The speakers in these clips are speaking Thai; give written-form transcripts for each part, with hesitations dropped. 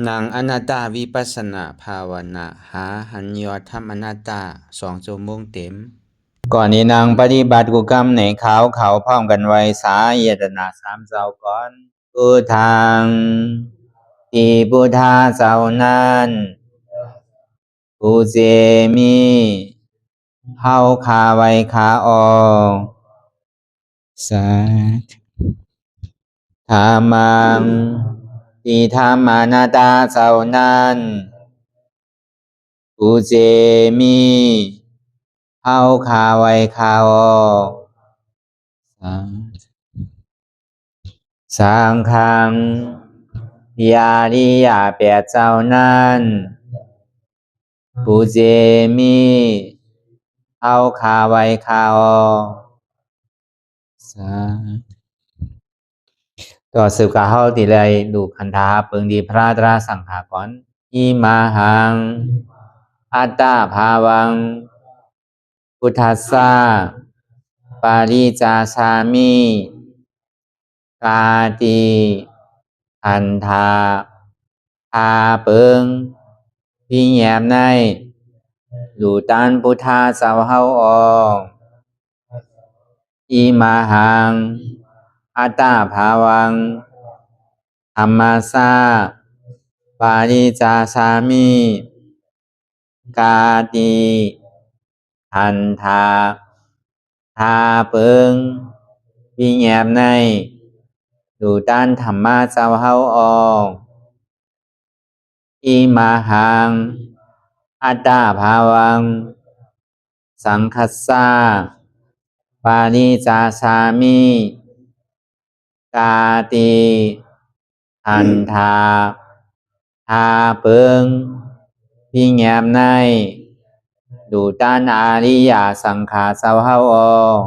นางอนัตตาวิปัสสนาภาวนาหาหันยอดธรรมอนัตตา2 ชั่วโมงเต็มก่อนนี้นางปฏิบัติกุกรรมในเขาพร้อมกันไว้สาเยตนา3 เจ้าก่อนพุทธังที่พุทธาเจ้านั้นผู้เจมีเฮาคาไว้คาออกสาธุธรรมังที่ธรรมานาตาเจ้านั้นผู้เจมีเฮาคาไว้คาออกสังฆังยาริยาแปดเจ้านั้นผู้เจมีเฮาคาไว้คาออกต่อสืบกาเฮาติเลยดูคันธาเปิงดีพระตราสังขากรอิมาหังอัตตาภาวังพุทธัสสะปาริจาสามิกาติอันธาพาเปิงพี่แยมในดูตันพุทธาเจ้าเฮาออกอิมาหังอัตตาภาวังธรรมัสสะปาริจาสามิกาติอันธาพาเปิงพี่แยมในดูตันธรรมะเจ้าเฮาออกอิมาหังอัตตาภาวังสังคัสสะปาริจาสามิกาติอันธาพาเปิงพี่แยมในดูตันอาริยสังขารเจ้าเฮาออก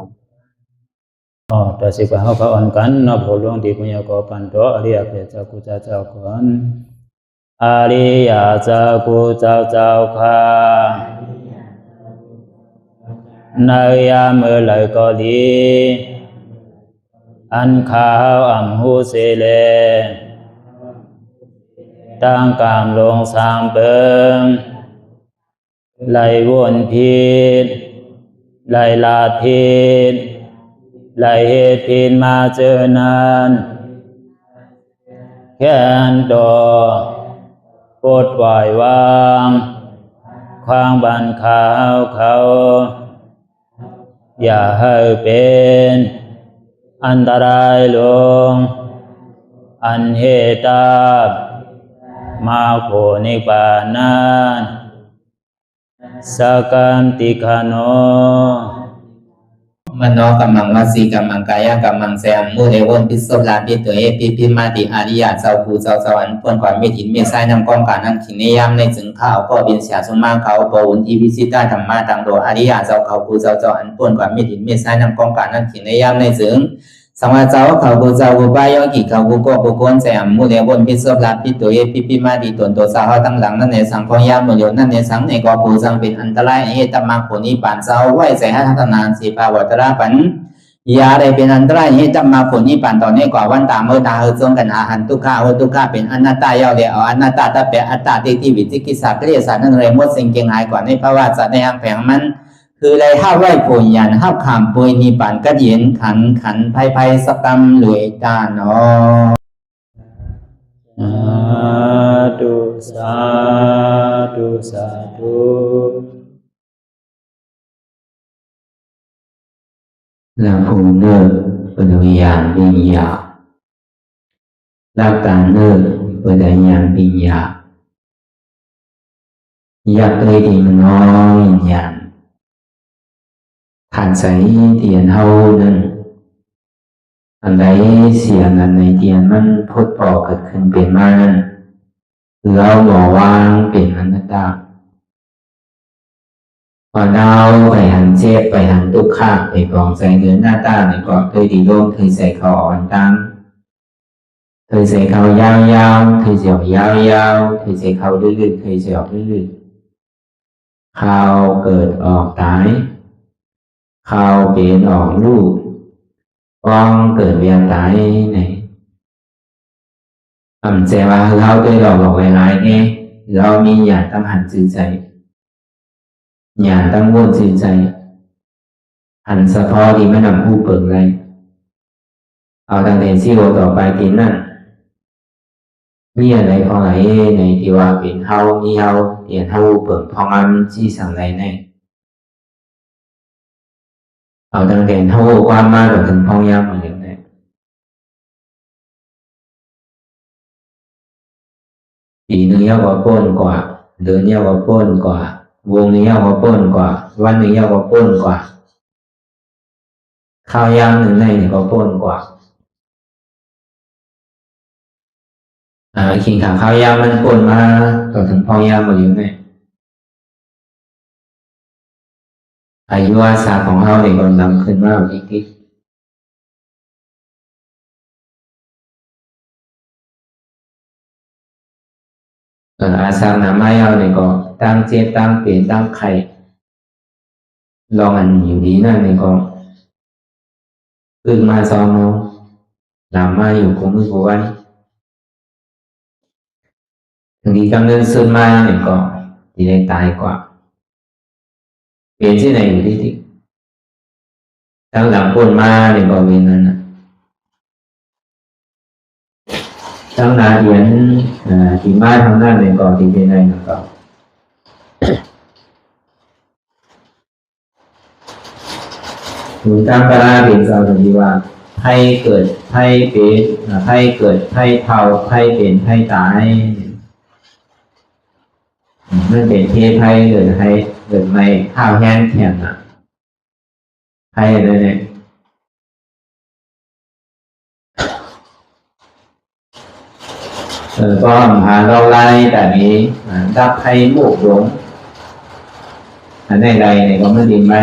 ต่อสิกว่าเฮาก็อ่อนกันเนาะผู้หลวงที่ปุญญาก็ปันโตอริยเจ้ากุเจ้าก่อนอริยเจ้ากุเจ้าค่ะในยามเมื่อไหร่ก็ดีอันข้าวอ่ำหูเสเลตั้งกามลงสามเปิงไหลวนพิษไหลลาพิษไหลเหตุพินมาเจอนานแค่นดอปดปล่อยวางความบันขาวเขาอย่าให้เป็นอันตรายลงอันเหตุตามาโผนิปานันสกันติคโนมโนกัมมังวสีกัมมังกายกัมมังแสมมุเรวนพิศลาปิตัวเอปิพิมาติอาริยะเจ้าภูเจ้าสวรรค์พ้นความเมตินเมษายนำกองการนั้นขินนิยามในจึงข้าวก็บินเสียสมมาเขาปวุนทีวิสิตาธรรมะตังโดอาริยะเจ้าเขาภูเจ้าสวรรค์พ้นความเมตินเมษายนำกองการนั้นขินนิยามในจึงสังวาเจ้าเขาภูเจ้าภูบายอกิเขาภูก็ภูโกนแสมมุเรวนพิศลาปิตัวเอปิพิมาติตนตัวสาวตั้งหลังนั่นในสังพยามโยนั่นในสังในก็ภูสังเป็นอันตรายเหตุมาผลนิปานเจ้าไหวใส่ให้ทัศนานสีภาวตระปันยาได้เป็นอันตรายให้จำมาผลนิพพานตอนนี้กว่าวันตามเมื่อตาเฮจงกันอาหันทุกข้าทุกข้าเป็นอนัตตาเยาเดียวอนัตตาตาเปอัตตาที่วิจิกิสาเกลียสานั่นเลยมดสิ่งเก่งหายกว่าในภาวะสัตว์ในอังแผงมันคือเลยห้าไหวผลยันห้าขามปุยนิพพานก็เย็นขันภัยสกรรมหลวยตาเนาะสาธุlà phụ nữ và đối dạng bình dạo là cả nữ và đối dạng bình dạo giặc tôi thì nói bình dạng thản giấy tiền hâu nên anh lấy xiềng anh lấy tiềnมันพุทธบอกเกิดขึ้นเป็นมานั่นเราบอกว่างเป็นอนัตตาพอเราไปหันเจ็บไปหันทุกข์ไปกองใส่เดือนหน้าตาในกองเคยดีโล่งเคยใส่เขาอ่อนตั้งเคยใส่เขายาวๆเคยเสียวยาวๆเคยใส่เขาลื่นๆเคยเสียอลื่นๆเขาเกิดออกตายเขาเป็นออกลูกป้องเกิดเวียนตายใน ใจว่าเราด้วยเราบอกไว้หลายไงเรามีญาณตั้งหันจือใจญาณตั้งวนจือใจหันเฉพาะที่ไม่นำผู้เปิดเลยเอาตั้งแต่ซี่โอต่อไปกินนั่นมีอะไรพอไหนในที่ว่าเป็นเฮามีเฮาเปลี่ยนเฮาเปิดพองอันที่สั่งไรแน่เอาตั้งแต่เฮาความมาถึงพองยามมาอย่างนี้ปีนึงยาวกว่าป้นกว่าเดือนยาวกว่าป้นกว่าวงนี้ยาวกว่าป้นกว่าวันนึงยาวกว่าป้นกว่าข้าวยามหนึ่งในเนี่ยก็ป้นกว่าขิงขาข้าวยามมันป้นมาต่อถึงพอยามมาอยู่เนี่ยอายุอาสาของเราเนี่ยกำลังขึ้นมาอีกอาสาหนาไม้เอาเนี่ยก็ตั้งเจ็บตั้งเปลี่ยนตั้งไข่ลองอันอยู่ดีนั่นเนี่ยก็พึ่งมาซ้อมน้องหลับมาอยู่คงมือกูไว้ถึงนี้กำเนิดซึมมาเนี่ยก็ดีได้ตายกว่าเปลี่ยนที่ไหนอยู่ที่ตั้งหลังปนมาเนี่ยก็เป็นนั่นนะตั้งนาเดียนที่มาทางนั้นเนี่ยก็ที่เป็นอะไรนะก็ถึงตั้งกระด้เป็นเราจะดีว่าให้เกิดให้เป็นให้เกิดให้เท่าให้เป็นให้ตายมันเป็นเทพให้เกิดให้เกิดไม่ข้าวแห้งแข็งอ่ะให้อะไรเนี่ยก็หาเราไล่แต่นี้ดับให้หมกหลงอันใดเนี่ยก็ไม่ดีไหม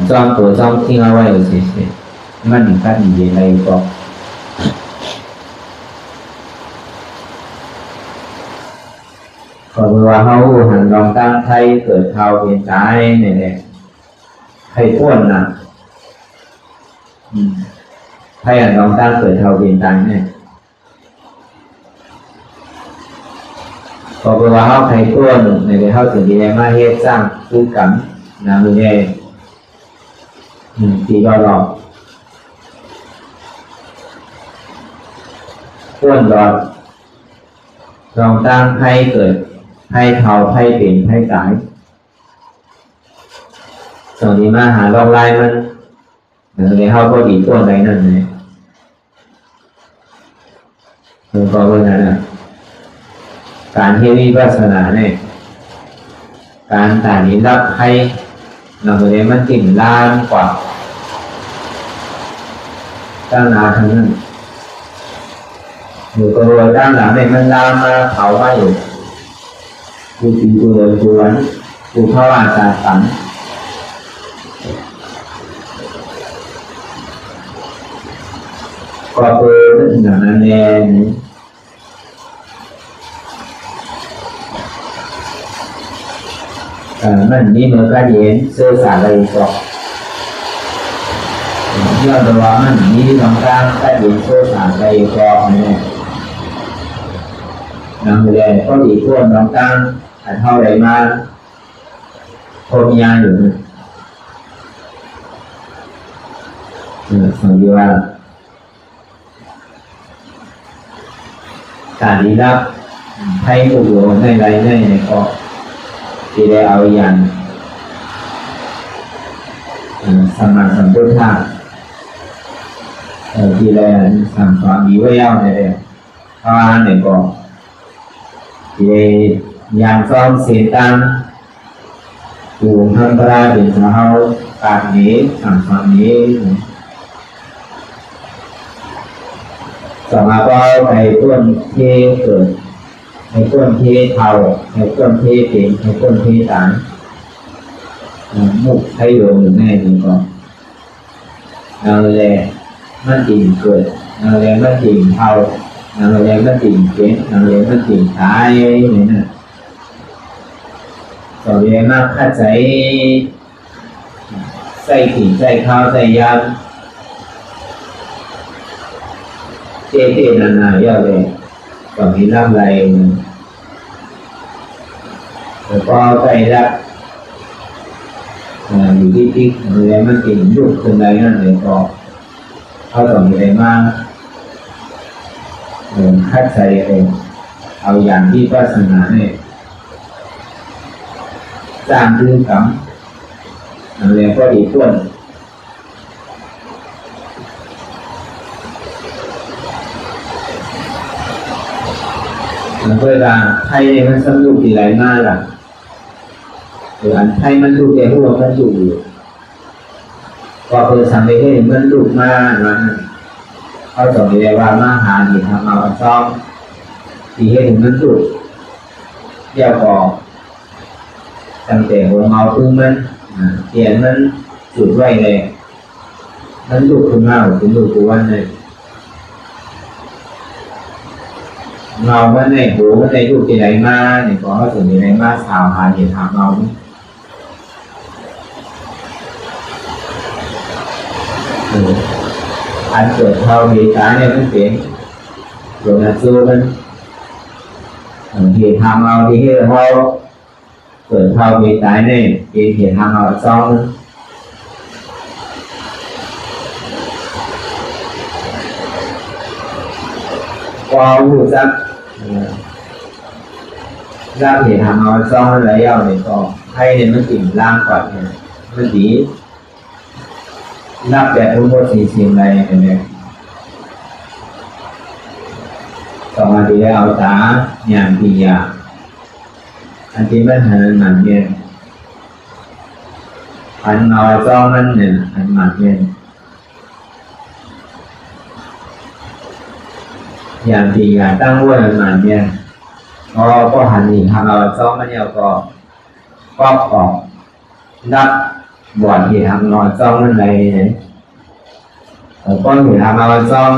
จ้องตัวจ้องทิ้งเอาไว้เฉยๆมันก็ดีอะไรก็ก็ว่าเขาหันลองตั้งไทยเกิดเท่าเป็นตายเนี่ยให้พ้นนะให้หันลองตั้งเกิดเท่าเป็นตายเนี่ยก็ว่าเขาให้พ้นในเขาถึงจะมาเฮ็ดสร้างคือกรรมนะมือเนี่ยที่ก็รอพ้นรอลองตั้งให้เกิดให้เท่าให้เป็นให้ตายส่วนนี้มาหาลองไล่มันในเขาก็ดีตัวใดนั่นเลยก็เป็นนั่นนะการที่วิปัสสนาเนี่ยการตานี้รับให้เราเลยมันติ่งล้านกว่าตั้งนาทั้งนั้นอยู่ตัวตั้งหลังเนี่ยมันลามมาเผาไว้อยู่กูตีกูเลยกูวันกูเข้าอาสาสังก็เป็นอย่างนั้นเองมันนี่มันก็เห็นเสื้อสายอะไรก็เรื่องตัวมันนี่บางครั้งก็เห็นเสื้อสายอะไรก็เนี่ยนำเรียนก็ดีทั่วบางครั้งเท่าไรมาพอมีงานอยู่สังเกตว่าการนี้รับให้ผู้รู้ในไรในก็ที่ได้เอาอย่างสมาสัมพุทธะที่ได้สั่งสอนมีไว้เอาเนี่ยเพราะอันเนี่ยก็ที่ได้อย่างซ้อมเสียตังอยู่ทางตราเป็นสาวการนี้สั่งสอนนี้ต่อมาก็ไปต้นเทเกิดในต้นเทเทาในต้นเทเป็นในต้นเทตานมุกให้โยมอยู่แน่ดีก่อนนั่นแหละมันจริงเกิดนั่นแหละมันจริงเทานั่นแหละมันจริงเป็นนั่นแหละมันจริงตายนี่นะต่อไปมากขัดใจใส่ขิงใส่ข้าวใส่ยำ เนานาเยอะเลยก็มีน้ำไหลแต่พอใจละอยู่ที่อะไรมันกินยุบขึ้นได้นั่นเลยก็เขาต้องมีอะไรมากคัดใส่เองเอาอย่างที่ศาสนาเนี่ยสร้างพื้นกรรมอะไรก็ดีต้นเวลาไทยมันสนุกดีไรมากล่ะอันไทยมันลูกแต่หัวมันลูกอยู่พอเปิดทำไปให้มันลูกมากนะเขาต้องเรียกว่ามาหาที่ทำเอาซ้อมที่ให้ถึงมันลูกเดี่ยวก่อตั้งแต่หัวเมาพึ่งมันเขียนมันจุดไว้เลยมันลูกขึ้นมาถึงลูกตัววันเลยเงามันในหูมันในลูกที่ไหนมาเนี่ยพอเขาถึงที่ไหนมาสาวหาเหตุทำเงาอันเกิดเท่าเหตุการณ์เนี่ยมันเป็นโดนสู้มันเหตุทำเอาที่ให้เราเกิดเท่าเหตุการณ์เนี่ยเป็นเหตุทำเอาซ้อมพอหูจักรับเหตุทำเอาซ้อมอะไรเอาเนี่ยก็ให้เนี่ยมันติ่งล่างก่อนเนี่ยมันดีนับแบบรู้ว่าสิ่งใดเนี่ยต่อมาที่ได้เอาตาอย่างที่ยาอันที่มันหันมันเนี่ยอันนอยซ้อมมันเนี่ยอันมันเนี่ยอย่างที่ยาตั้งว่ามันเนี่ยก็หันหนีทำเอาซ้อมมันเนี่ยก็ออกนับบวชที่ทำนอนซ้อมนั่นไรเนี่ยก็ที่ทำเอาซ้อม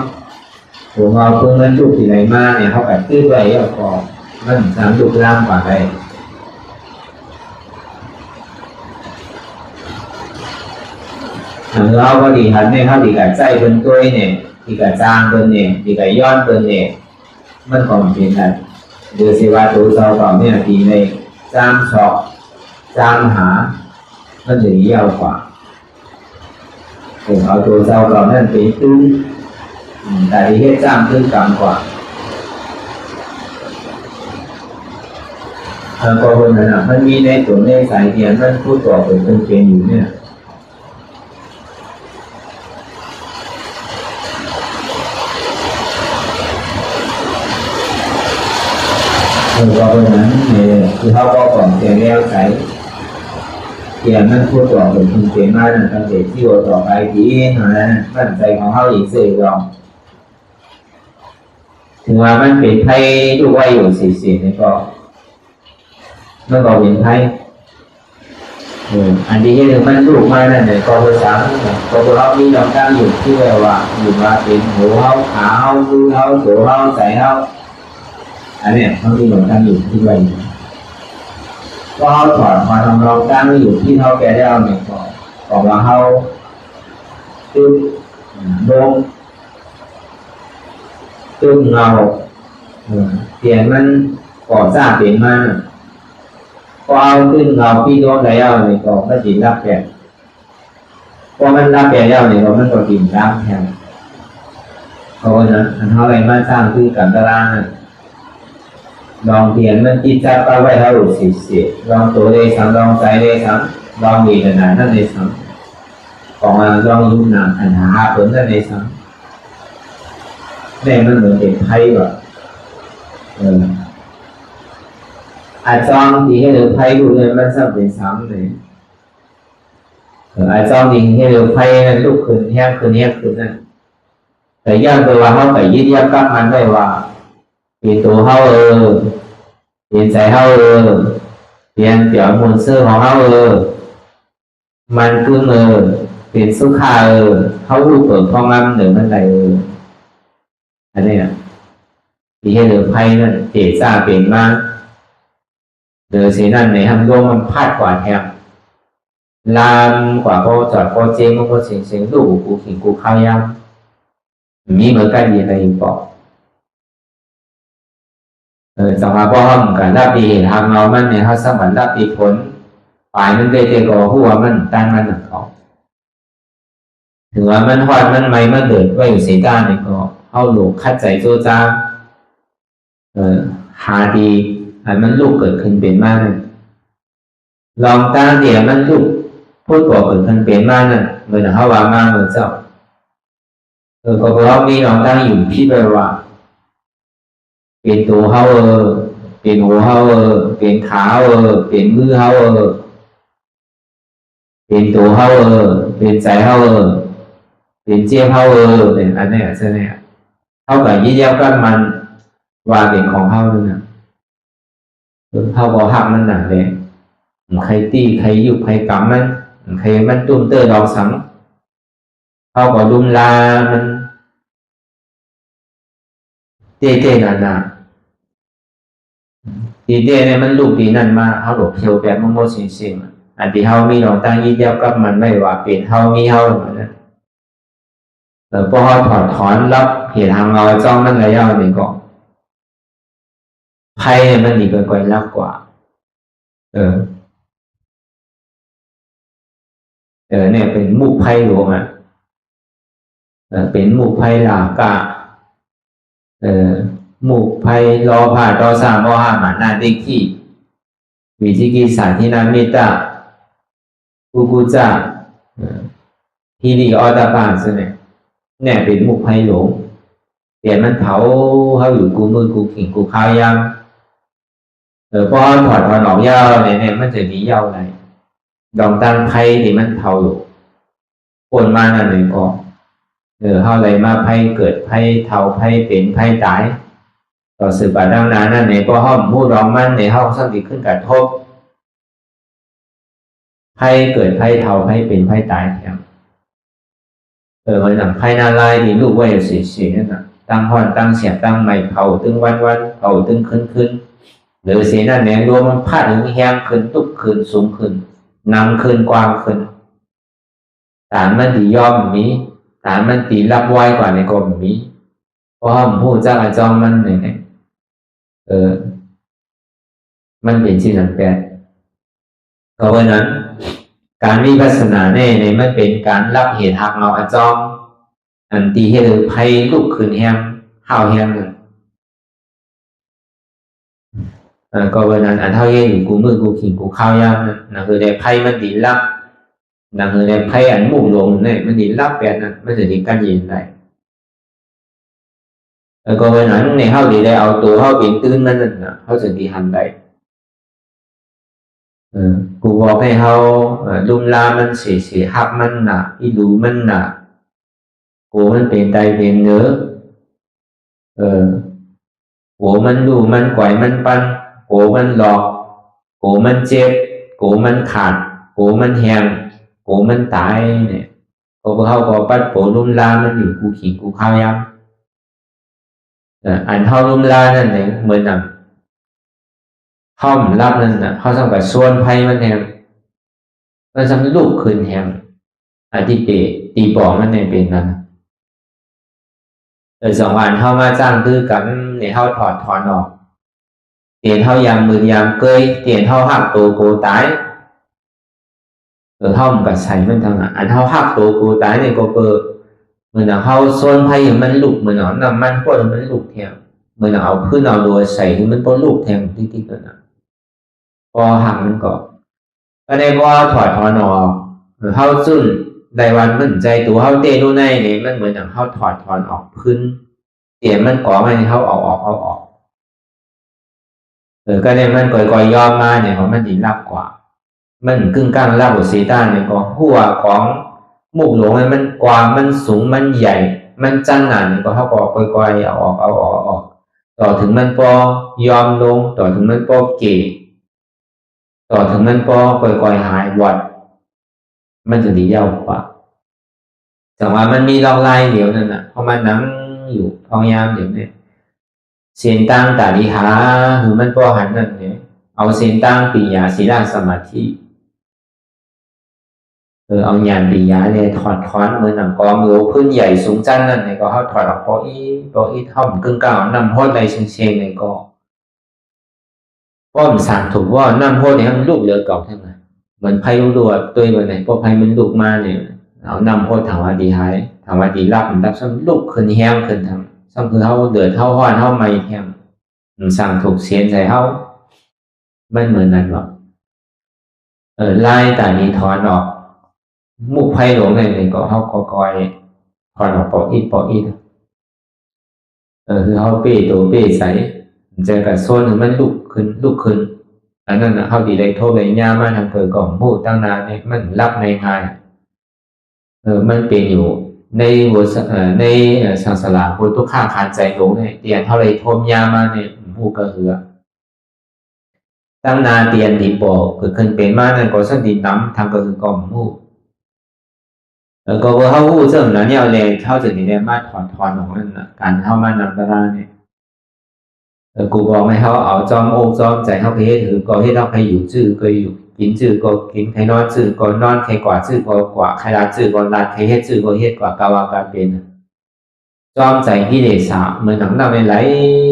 ผมเอาเพิ่งนั้นลูกที่ไหนมาเนี่ยเขาแบบตื้อไปแล้วก็มันทำลูกร่างกว่าไปเราก็ดีหันเนี่ยเขาดีกับใจเป็นตัวเนี่ยดีกับจางเป็นเนี่ยดีกับย้อนเป็นเนี่ยมันก็เป็นอะไรเดือดสิว่าตัวเราต่อเนี่ยดีในจางชอบจางหามันจะยาวกว่าเอาตัวเราเรานั่นเป็นตื้อแต่ที่ให้จ้างตื้อกลางกว่าแล้วก็คนนั้นมันมีในตัวในสายเทียนมันพูดต่อเป็นอยู่เนี่ยก็คนนั้นเนี่ยคือเขาก็ก่อนเทียนแล้วใส่เทียนมันพูดต่อเป็นเทียนมากนั่นตั้งแต่ที่ว่าต่อไปที่นั้นมันใจของเขาอีกสี่รองถึงว่ามันเป็นไพ่ดูไว้อยู่สี่นี่ก็มันก็เป็นไพ่อันที่ให้มันลูกมานั่นเนี่ยก็ภาษาก็เรามีดอกตั้งอยู่ที่ว่าอยู่มาเป็นหัวเขาขาเขามือเขาตัวเขาใส่เขาอันนี้เขามีดอกตั้งอยู่ที่ไว้ก็เขาถอดมาทำดอกตั้งอยู่ที่เขาแก่ได้เอาเนี่ยก็ว่าเขาตึ้งโดงตึ้งเงาเปลี่ยนมันก่อสร้างเปลี่ยนมาพอเอาขึ้นเงาพี่โดนแล้วเนี่ยก็ไม่จิตรับแก่พอมันรับแก่แล้วเนี่ยมันก็กินรับแทนเพราะนั้นอันเท่าไรมาสร้างขึ้นกับตารางลองเปลี่ยนมันจิตจับเอาไว้เท่าสิลองตัวได้ซ้ำลองใจได้ซ้ำลองมีขนาดนั้นได้ซ้ำของมาลองยุ่งหนักอันหาผลนั้นได้ซ้ำแม่มันเหมือนเป็นไพ่แบบอาจารย์ที่ให้เราไพ่ดูเนี่ยมันสับเป็นซ้ำเลยอาจารย์ที่ให้เราไพ่นั้นลุกขึ้นแห้งขึ้นนั่นแต่ย่างตัวเขาไปยึดยับกับมันได้ว่าเป็นตัวเขาเป็นใจเขาเป็นเปี่ยวมูลเสื้อของเขามันคือเป็นสุขาเขารูปเปิดฟองลำหรือมันอะไรอันนี้นะที่ให้เราไพ่นั่นเหตุซาเป็นมากเดือสีนั่นในทำโยมมันพลาดกว่าแทบลามกว่าก็จอดก็เจ๊งก็เสียงลูกกูขิงกูข้าวยำ มีเหมือนกันดีอะไรบอกจังหวะพ่อห้องกับรับดีทางเรามันเนี่ยเขาสมบัติรับดีผลฝ่ายมันเลยก็หัวมันตั้งมันหนักเขาถือว่ามันหอดมันไม่มันเดือดว่าอยู่เสียด้านนี่ก็เข้าหลกคัดใจโจจ้าหาดีอันมันลูกเกิดขึ้นเป็นมากนั่นลองตั้งเดี๋ยวมันลูกพูดก่อเกิดขึ้นเป็นมากนั่นเหมือนเขาว่ามาเหมือนเจ้าก็เพราะมีลองตั้งอยู่พี่ไปว่าเป็นตัวเขาเป็นหัวเขาเป็นขาเป็นมือเขาเป็นตัวเขาเป็นใจเขาเป็นเจ้าเขาเนี่ยอันนี้ใช่ไหมเขากับยี่เย้ากันมันว่าเป็นของเขาด้วยนะเขาบอกหักมันหนักเลยใครตีใครยุบใครกำมันใครมันตุ้มเตอร์ดอกสังเขาก็ดุมลามันเต้ๆนั่นนะทีเดียเนี่ยมันลูกปีนั่นมาเขาหลบเที่ยวแบบโมๆสิ่งอันที่เขามีลองตั้งยี่เย้ากับมันไม่ว่าเป็นเขามีเขาเหมือนนั้นพอเขาถอดถอนรับเหตุทางเราจ้องมันระยะหนึ่งก่อนไพ่มันดีกว่ารักกว่าเนี่ยเป็นมุกไพ่หลวงเป็นมุกไพ่ลากะมุกไพ่รอผ่าตอสามห้าหมานาดิที่วิจิกิสาธินามิตากุจาฮิริออตาปานใช่ไหมเนี่ยเป็นมุกไพ่หลวงเดี๋ยวมันเผาเขาอยู่กูมือกูขิงกูข้าวยำพอถอดออกยาวเนี่ยมันจะมียาวอะไรดองตั้งไพ่ที่มันเผาอยู่คนมานั่นเลยก็เข้าอะไรมาไพ่เกิดไพ่เทาไพ่เป็นไพ่ตายต่อสืบไปดังนั้นนั่นเนี่ยก็ห้องมูร้องมันในห้องสังติขึ้นกระทบไพ่เกิดไพ่เทาไพ่เป็นไพ่ตายแถมเหมือนหนังไพ่นาลายที่ลูกว่าอยู่เสียนั่นนะตั้งห้อนตั้งเสียตั้งใหม่เผาตึงวันเผาตึงขึ้นหรือเสียนั่นเนี่ยรวมมันพาดถึงแห้งขึ้นตุกขึ้นสูงขึ้นนำขึ้นกว้างขึ้นฐานมันตีย่อมมีฐานมันตีรับไว้กว่าในกรมมีเพราะผมพูดจากอาจารย์มันเนี่ยมันเป็นสิ่งนั้นแปลเพราะนั้นการวิปัสสนาเนี่ยมันเป็นการรับเหตุหักเอาอาจารย์อันตีให้เลยไพ่ลุกขึ้นแห้งข้าวแห้งเลยก็วันนั้นอันเท่าเย่อยู่กูมือกูขิงกูข้าวยามนั่นคือได้ไพ่มันดีรับนั่นคือได้ไพ่อันมุ่งลงเนี่ยมันดีรับแบบนั้นมันจะดีกันยินได้ก็วันนั้นในเขาดีได้เอาตัวเขาเป็นตื้นมันนั่นนะเขาจะดีหันได้กูบอกให้เขาลุมลามันเสียหักมันหนาอีหลูมันหนากูมันเป็นใจเป็นเนื้อกูมันดูมันไกวมันปั้นโกมันหลอกโกมันเจ็บโกมันขาดโกมันแหงโกมันตายเนี่ยเขาก็ปัดโกลุ่มลามันอยู่กูขิงกูข้าวยำอันเขาลุ่มลานั่นเองเหมือนนั่นห้อมรับนั่นน่ะเขาทำกับส่วนไพ่มันแหงมันทำลูกคืนแหงอันที่ตีปอกมันเนี่ยเป็นนั่นสองวันเข้ามาจ้างตื้อกันเนี่ยเขาถอดถอนออกเตียนเท่ายามมือยามเกยเตียนเท่าหักตัวโกตายเท่ามันกับใส่มันทางอันเท่าหักตัวโกตายเนี่ยก็เปิดเหมือนเขาโซนไพ่มันลุกเหมือนน้ำมันพวกมันลุกแทงเหมือนเอาพื้นเอาโดยใส่ที่มันพอลุกแทงที่นั่นนะพอหักมันก็ได้พอถอดถอนออกเข้าจุ่นได้วันมันใจตัวเข้าเตะดูในเนี่ยมันเหมือนอย่างเข้าถอดถอนออกพื้นเตียนมันก่อมันเข้าออกก็เนี่ยมันก่อยยอมมาเนี่ยเพราะมันดีรับกว่ามันกึ่งกลางรับกับซีต้าเนี่ยก็หัวของมุกหลงมันกว้างมันสูงมันใหญ่มันจันหนาเนี่ยก็เขาก็ก่อยเอาออกต่อถึงมันปอยอมลงต่อถึงมันปอเก๋ต่อถึงมันปอก่อยหายวัดมันจะดียาวกว่าแต่ว่ามันมีลองลายเดียวนั่นน่ะเพราะมันนั่งอยู่พองยามเดี๋ยวนี้เสียนตั้งตาลิหาหรือมันพอหันนั่นเนี่ยเอาเสียนตั้งปียาศีลสมาธิ เอาหยานปียาเนี่ยถอดถอนเหมือนหนังกอมือพื้นใหญ่สูงจันนั่นเนี่ยก็เขาถอดออกปออีท่อมกึ่งกลางนำโพดในเชียงเนี่ยก็ป้อมสามถูกว่านำโพดเนี่ยลูกเหลือเก่าใช่ไหมเหมือนพายุรัวตัวเหมือนไหนพอพายุมันลูกมาเนี่ยเอานำโพดถามว่าดีหายถามว่าดีรับมันรับซ้ำลูกขึ้นแห้งขึ้นทำซ้ำคือเขาเดือดเท่าห้อนเท่าไม่แห้งสั่งถูกเสียนใส่เขาไม่เหมือนนั้นหรอกไล่แต่นี้ถอนออกมุกไพ่หลวงเนี่ยก็เขาก็คอยถอนออกปออีคือเขาเป้ตัวเป้ใส่เจอกับโซนมันลุกขึ้นอันนั้นนะเขาดีเลยโทรไปย่ามาทางเกิดก่อนพูดตั้งนานเนี่ยมันรับในงานมันเป็นอยู่ในหัวในศาสนาพุทธทุกข้างคานใจหลงเนี่ยเตียนเท่าไรโทมย่ามาเนี่ยพูดก็คือตั้งนาเตียนดีบอกคือขึ้นเป็นมานั่นก็สักดีน้ำทางก็คือก่อนพูดก็ว่าเขาพูดเรื่องนั้นเนี่ยเลยเข้าถึงในมาถอนของนั่นนะการเข้ามานำตราเนี่ยกูบอกให้เขาเอาจอมอกจอมใจเขาไปเฮ็ดถือก็ให้เราไปอยู่ชื่อก็อยู่กินชื่อก็กินใครนอนชื่อก็นอนใครกวาดชื่อก็กวาดใครลาชื่อก็ลาใครเฮ็ดชื่อก็เฮ็ดกว่ากาวาการเป็นจอมใจกิเลสเหมือนหนังนำไปไหล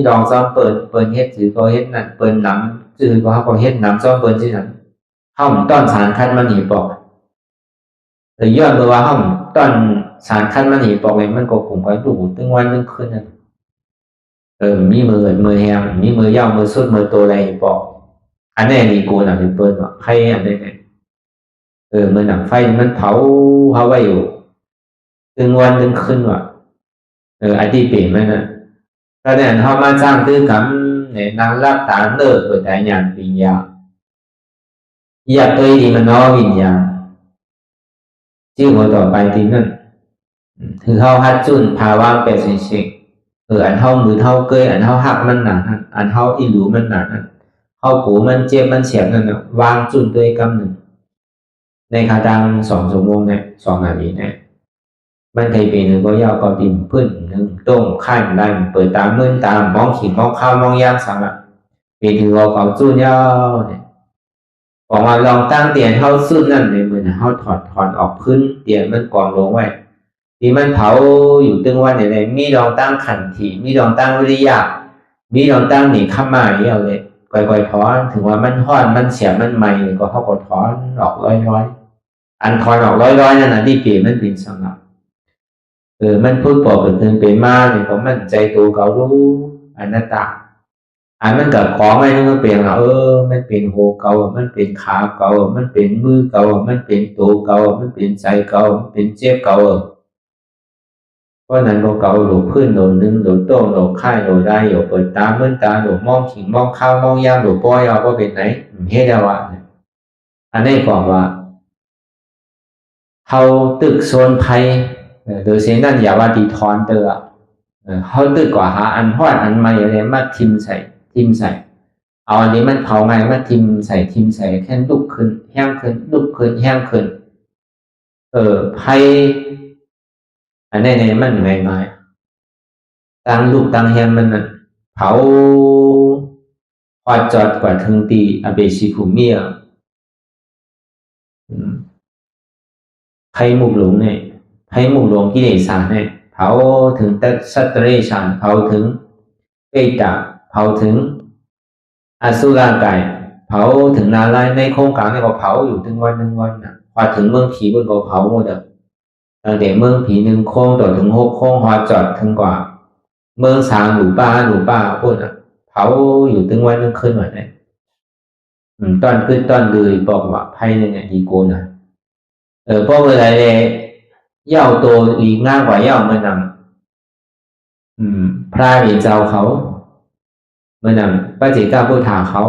ดองจอมเปิดเฮ็ดชื่อก็เฮ็ดนั่นเปิดน้ำชื่อก็เขาก็เฮ็ดน้ำจอมเปิดชื่อนั้นเขาเหมือนต้อนสารคัดมันหนีบอกย้อนไปว่าเขาต้อนสารคัดมันหนีบอกเลยมันก็คงไปดูตั้งวันตั้งคืนนั่นมีมือแหงมีมือยาวมือสุดมือโตอะไรบอกอันนี้นี่กูหนังเป็นเปิ้ลว่าใครอันนี้เนี่ยมันหนังไฟมันเผาไว้อยู่ตึงวันตึงคืนว่ะไอ้ที่เปลี่ยนมันน่ะถ้าเนี่ยเขามาจ้างตื้อกับเนี่ยนางรับตาเลิกโดยแต่หยาดวิญญาอยากตัวดีมันน้อวิญญาชื่อหัวต่อไปที่นั่นถือเขาฮัดจุนภาวะเป็นสิ่งอันเท่ามือเท่าเกยอันเท่าหักมันหนาอันเท่าอีหลูมันหนาเข้ากูมันเจ็บมันเสียบนั่นวางจุนด้วยกำหนึ่งในคาดัง2 ชั่วโมงเนี่ย2 นาทีเนี่ยมันเคยเป็นหนึ่งก็ยาวก็ติ่มพื้นหนึ่งต้งขั้นได้เปิดตามื่นตามองขีดมองข้าวมองย่างสังอ่ะเป็นถือว่าเขาจุนยาวเนี่ยบอกว่าลองตั้งเตียนเท่าซุ่นนั่นเลยเหมือนเท่าถอนออกพื้นเตียนมันกองลงไว้ที่มันเผาอยู่ตึงวันเนี่ยมีลองตั้งขันถีมีลองตั้งวิริยะมีลองตั้งหนีข้ามาอย่างเลยก่อยถอนถึงว่ามันห้อนมันเสียมันใหม่ก็เขาก็ถอนออกร้อยอันถอนออกร้อยนั่นนะที่เปลี่ยนมันเป็นสำหรับมันพูดบอกเป็นมาเนี่ยก็มันใจตัวเขารู้อนัตตาอันมันกับของอะไรมันเปลี่ยนมันเป็นโหเก่ามันเป็นขาเก่ามันเป็นมือเก่ามันเป็นตัวเก่ามันเป็นใจเก่ามันเป็นเจ็บเก่าเพราะนั้นเก่าหลุดพื้นหลุดนึงหลุดโต้หลุดค่ายหลุดได้หลุดเปิดตาเมื่อตาหลุดมองขิงมองข้าวมองย่างหลุดป้อยเอาว่าเป็นไหนเฮ็ดอะไรอันนี้ก่อนว่าเขาตึกโซนไพ่โดยเช่นนั้นอย่าว่าดีทอนเตอเขาตึกกว่าหาอันห้อยอันใหม่อะไรมาทิมใส่เอาอันนี้มันเผาไงมาทิมใส่แค่ลุกขึ้นแห้งขึ้นลุกขึ้นแห้งขึ้นไพ่อันนี้เนี่ยมันง่ายตั้งลูกตั้งแฮมมันเผาพอจอดกว่าถึงตีอเบชิภูมิไพ่มุกหลงเนี่ยไพ่มุกหลงกิเลสเนี่ยเผาถึงสัตเรชันเผาถึงเอตาเผาถึงอสุรกายเผาถึงนาลายในโครงการเนี่ยก็เผาอยู่ถึงวันนะพอถึงเมืองผีมันก็เผาหมดตั้งแต่เมืองผี1 โค้งต่อถึง6 โค้งพอจอดถึงกว่าเมืองสางหนูป้าพวกเผาอยู่ถึงวันนึงคืนวันไหนตอนขึ้นตอนเลยบอกว่าไพ่เนี่ยดีโกนะเพราะเวลาเลยย่าโตลีง่ายกว่าย่าเมื่อนำพระเรียนเจ้าเขาเมื่อนำพระเจ้าพุทธาเขา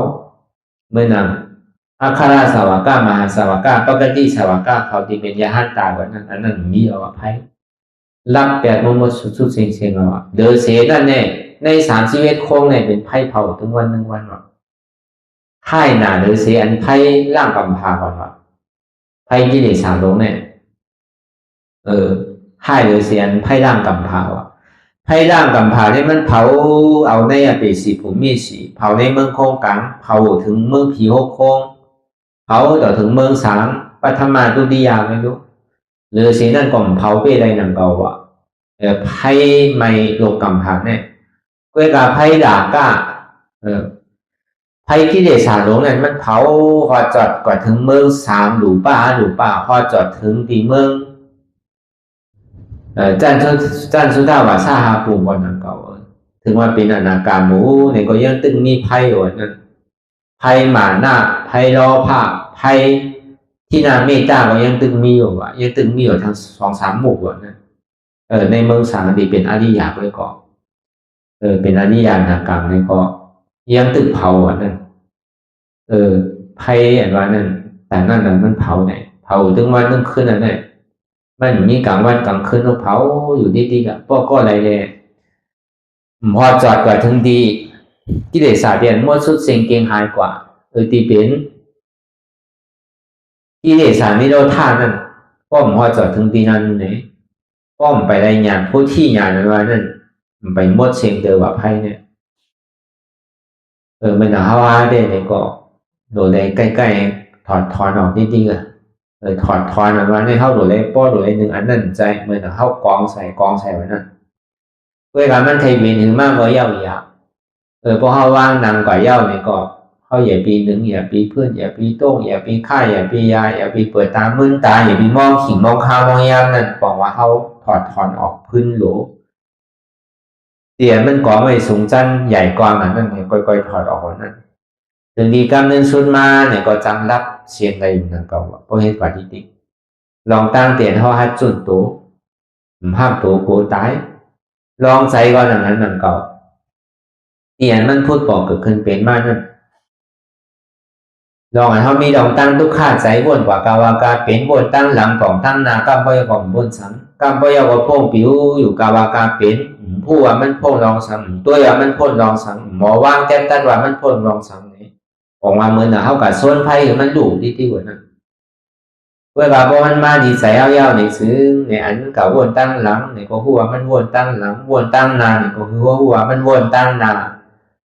เมื่อนำอาคาราสาวกามหาสาวกาปกติสาวกาเขาที่เป็นยาหันตาวันนั้นอันนั้นมีเอาไพ่รับ8 มดสุดเซ็งเดือเสนั่นเนี่ยใน31 โค้งเนี่ยเป็นไพ่เผาถึงวันว่ะไพ่หนาเดือเสอันไพ่ร่างกำพาก่อนว่ะไพ่กิเลสลงเนี่ยไพ่เดือเสอันไพ่ร่างกำพาว่ะไพ่ร่างกำพาเนี่ยมันเผาเอาในอเปสีภูมิสีเผาในเมืองโค้งกลางเผาถึงเมืองผี6 โค้งเผาต่อถึงเมืองสางป ปัทมาตุติยาไม่รู้หรือสีนั่นก่อมเผาไปอะไรนั่งเก่าว่ะไพ่ไม่โลกรรมหักเนี่ยก็กับไพ่ด่าก้าไพ่กิเลสหลงเนี่ยมันเผาพอจอดก่อนถึงเมืองสามหลูป้าพอจอดถึงที่เมืองจันสุดาวาซาฮาปูก่อนนั่งเก่าถึงว่าเป็นอนาการหมูเนี่ยก็ยังตึงมีไพ่อยู่นั่นไพ่หมาหน้าไพ่ล้อผ้าไพ่ที่นาเมตตาก็ยังตึงมีอยู่ว่ะยังตึงมีอยู่ทั้ง2-3 หมู่ว่ะนะในเมืองสังดีเป็นอริยะไว้ก่อนเป็นอริยานากรรมนี่ก็ยังตึกเผาอ่ะนั่นไพ่อันว่านั่นแต่นั่นมันเผาไหนเผาถึงวันนึงคืนนั่นเนี่ยมันมีกลางวันกลางคืนเราเผาอยู่ดีๆกับพวกก็อะไรเลยพอจอดกว่าถึงดีกิเลสเดียนมั่วสุดเสียงเก่งหายกว่าตีเป็นกิเลสนิโรธานั่นป้อมพอจอดถึงดีนั้นเนี่ยป้อมไปได้งานผู้ที่งานนั้นว่านั่นไปมดเสียงเดือว่าไพ่เนี่ยมันหนาว่าได้เนี่ยก็โดดเลยใกล้ๆถอดถอนออกนิดๆถอดถอนออกมาในเข้าโดดเลยป้อโดดเลยหนึ่งอันนั่นใจเหมือนเข้ากองใส่ไว้นั่นเวลามันเคยเป็นถึงมากก็เย้ายาวพอเขาว่างนางก่อยเย้าเนี่ยก็เขาอย่าปีหนึ่งอย่าปีเพื่อนอย่าปีโต้งอย่าปีค่ายอย่าปียาอย่าปีเปิดตามื่นตาอย่าปีมองขิงมองข้าวมองยามนั่นบอกว่าเขาถอดถอนออกพื้นโหลเตียนมันก่อไม่สูงจันใหญ่กว่ามันนั่นเนี่ยค่อยๆถอดออกนั่นถึงดีกำเนิดสุดมาเนี่ยก็จำรับเสียงอะไรอยู่นั่นก็ว่าเพราะเหตุการณ์ที่ลองตั้งเตียนเขาให้จุดตัวห้ามตัวโกตายลองใส่ก่อนอย่างนั้นนั่นก็เตียนมันพูดบอกเกิดขึ้นเป็นมากนั่นลองให้เขามีลองตั้งทุกข้าใจบนกว่ากาวากาเป็นบนตั้งหลังของตั้งนาก้ามพยากรบนสังก้ามพยากรพ่งผิวอยู่กาวากาเป็นผู้ว่ามันพ่นรองสังตัวว่ามันพ่นรองสังหมอว่างแก้ตัดว่ามันพ่นรองสังนี่ออกมาเหมือนเขากับส่วนไพ่มันหลูที่กว่านั้นเวลาพอมันมาดีใส่เอาเย้าในซื้อในอันกับวนตั้งหลังในก็หัวมันวนตั้งหลังวนตั้งนาในก็คือหัวมันวนตั้งนา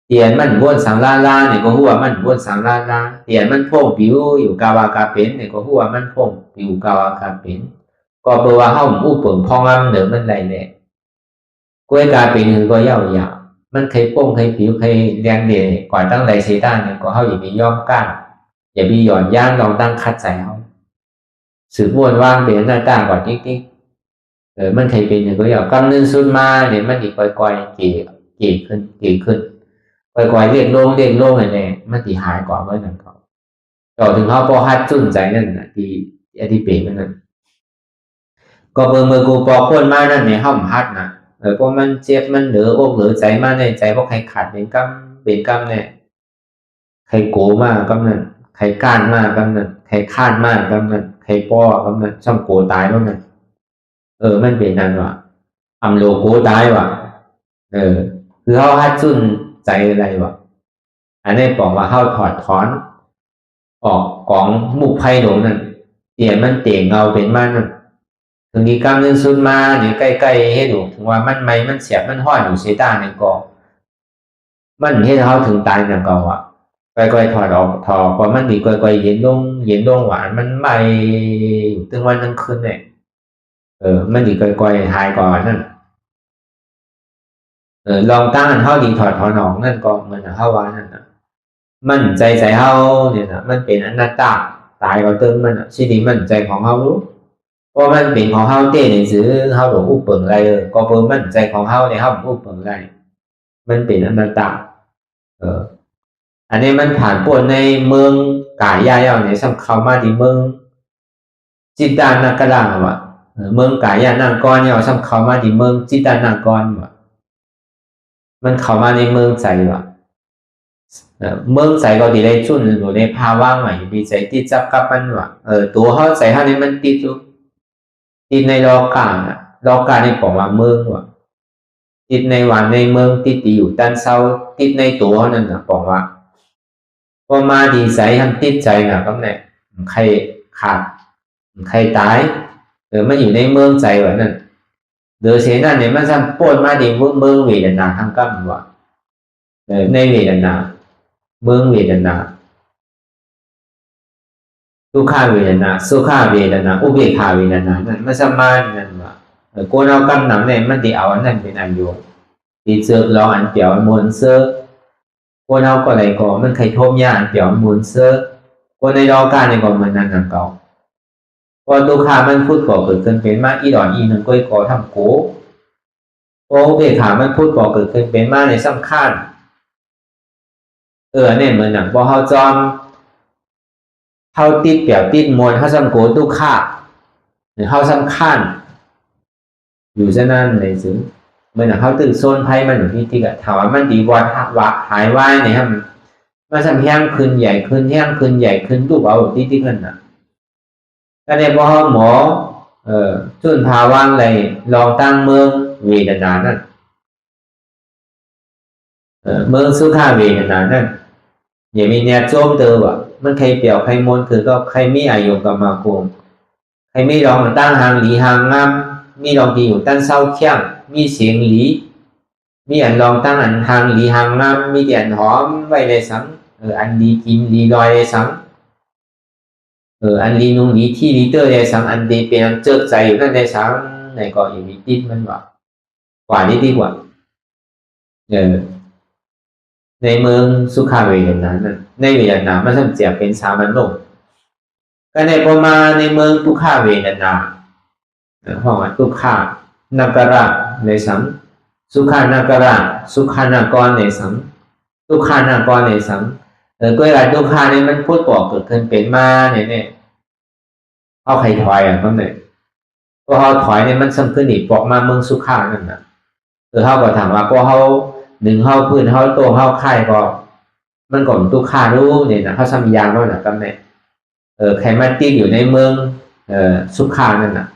เตียนมันวนสังลาในก็หัวมันวนสังลาเตียนมันพ่งผิวอยู่กาวากาเป็นในก็หัวมันพ่งผิวกาวากาเป็นก็แปลว่าเขาอู้เปิ่งพองอ้ำเหนือมันไรแหละกล้วยกาเป็นคือก็เย้ายาวมันเคยป้งเคยผิวเคยแดงเด่ก่อนตั้งไรเซต้าเนี่ยก็เขาอย่าไปย่อมก้านอย่าไปหย่อนย่างลองตั้งคัดใจเขาสืบวนว่างเป็นหน้าต่างก่อนจิ๊กมันเคยเป็นอย่างก็อย่างกำเนิดสุดมาเนี่ยมันอีกก่อยๆเกี่ขึ้นก่อยๆเรียกโล่งอะไรมันตีหายก่อนเมื่อนั้นเขาต่อถึงเขาพอฮัดจุ่นใจนั่นนะที่เปลี่ยนนั่นก็เมื่อกูปอกคนมานั่นเนี่ยเขาฮัดนะเพราะมันเจ็บมันเหลืออกเหลือใจมากในใจเพราะใครขาดเป็นกำเนี่ยใครโกมากกำนั่นใครก้านมากกำนั่นใครคาดมากกำนั่นใครป้อกำนั่นช่างโกตายแล้วนั่นมันเป็นนั่นว่ะอำโลโกตายว่ะคือเขาฮัดจุนใจอะไรว่ะอันนี้บอกว่าเขาถอดถอนออกของมุกไพ่หนูนั่นเตียนมันเต่งเงาเป็นมากนั่นถึงนี้กำเนิดสุดมาเนี่ยใกล้ๆให้ดูถึงว่ามันไม่มันเสียบมันห้อยอยู่เซต้าในกอมันให้เขาถึงตายอย่างเก่าอ่ะค่อยๆถอดออกพอมันดีค่อยๆเย็นลงหวานมันไม่ถึงวันนึงคืนเนี่ยมันดีค่อยๆหายก่อนนั่นลองตั้งอันเท่าดีถอดถอนออกนั่นก็เหมือนเท่าว่านั่นนะมันใจเท่าเนี่ยนะมันเป็นอนัตตาตายก็ตึงมันชีวิตมันใจของเขารู้เพราะมันเป็นของเขาเต้ในซื้อเขาหลงอุปเปิงอะไรก็เพิ่มมันใจของเขาในเขาอุปเปิงอะไรมันเป็นอนัตตาอันนี้มันผ่านปวนในเมืองกายาในสำคัญมาดีเมืองจิตตานากราว่ะเมืองกายานากรเนี่ยสำคัญมาดีเมืองจิตตานากรว่ะมันเข้ามาในเมืองใจว่ะเมืองใจก็ดีได้จุนหรือในภาวะใหม่มีใจติดจับกับมันว่ะตัวเขาใจเขาเนี่ยมันติดอยู่ติดในโลกาในบอกว่าเมืองว่ะติดในวันในเมืองติดอยู่ด้านเศร้าติดในตัวนั่นนะบอกว่าพอมาดีใจทำติดใจนะก็เนี่ยใครขาดใครตายมันอยู่ในเมืองใจว่ะนั่นเดือเสียนั่นเนี่ยมันซ้ำปนมาดีเมืองเวทนาทางกั้มว่ะในเวทนาเมืองเวทนา ทุกขาเวทนาสุขาเวทนาอุเบกขาเวทนานั่นมันสมานนั่นว่ากูเอากำหนังเนี่ยมันที่เอาอันนั้นเป็นอันโยที่เจอลองอันเปียวมวลเสื้อกูเอาก็อะไรก็มันใครทบยาอันเปียวมวลเสื้อกูในรอการในก็มันนั่นนั่นเก่าพอทุกขามันพูดก่อเกิดขึ้นเป็นมาอีดอนอีหนึ่งก้อยก่อทำโกพออุเบกขามันพูดก่อเกิดขึ้นเป็นมาในสำคัญเนี่ยเหมือนหนังพอเขาจอมเขาติดเปี่ยวติดมวลเขาสำโกทุกขาหรือเขาสำคัญอยู่เช่นนั้นในซึ่งเมื่อเขาตื่นโซนไพ่มันอยู่ที่กะถามว่ามันดีวัดวักหายไหวเนี่ยครับมันทำแห้งขึ้นใหญ่ขึ้นแห้งขึ้นใหญ่ขึ้นรูปเอาที่ขึ้นน่ะก็เนี่ยพอหมอจุนภาวะอะไรลองตั้งเมืองเวทนานั่นเมืองสุขาเวทนานั่นอย่ามีเนี่ยโจมเตอว่ะมันใครเปี่ยวใครมนคือก็ใครมีอายุกับมาโกงใครมีลองตั้งหางหลีหางงามมีลองดีอยู่ตั้งเศร้าเขี้ยงมีเสียงหลีมีอันลองตั้งอันหางหลีหางงามมีเดียนหอมไว้ในสังอันดีกินดีลอยในสังอันดีนุ่งดีที่ดีเตอร์ในสังอันดีเป็นเจิดใจอยู่นั่นในสังในก็อย่างนี้ติดมันว่ากว่านี้ดีกว่าในเมืองสุขาเวทนานั้นในเวทนามันทำเสียเป็นสามัญโลกก็ในประมาณในเมืองทุกขาเวทนาห้องทุกขานาการะในสังสุขานาการะสุขานากรในสังทุกขานากรในสังก็ไอ้ทุกขาเนี่ยมันพูดบอกเกิดขึ้นเป็นมาเนี่ยเอาใครถอยก็เนี่ยพอเขาถอยเนี่ยมันสำคัญอีกบอกมาเมืองสุขานั่นนะเขาก็ถามว่าพอเขาหนึ่งเขาพื้นเขาโตเขาไข่ก็มันก่อนทุกขารู้เนี่ยนะเขาทำยางแล้วนะก็เนี่ยใครมาตีอยู่ในเมืองสุขานั่นนะ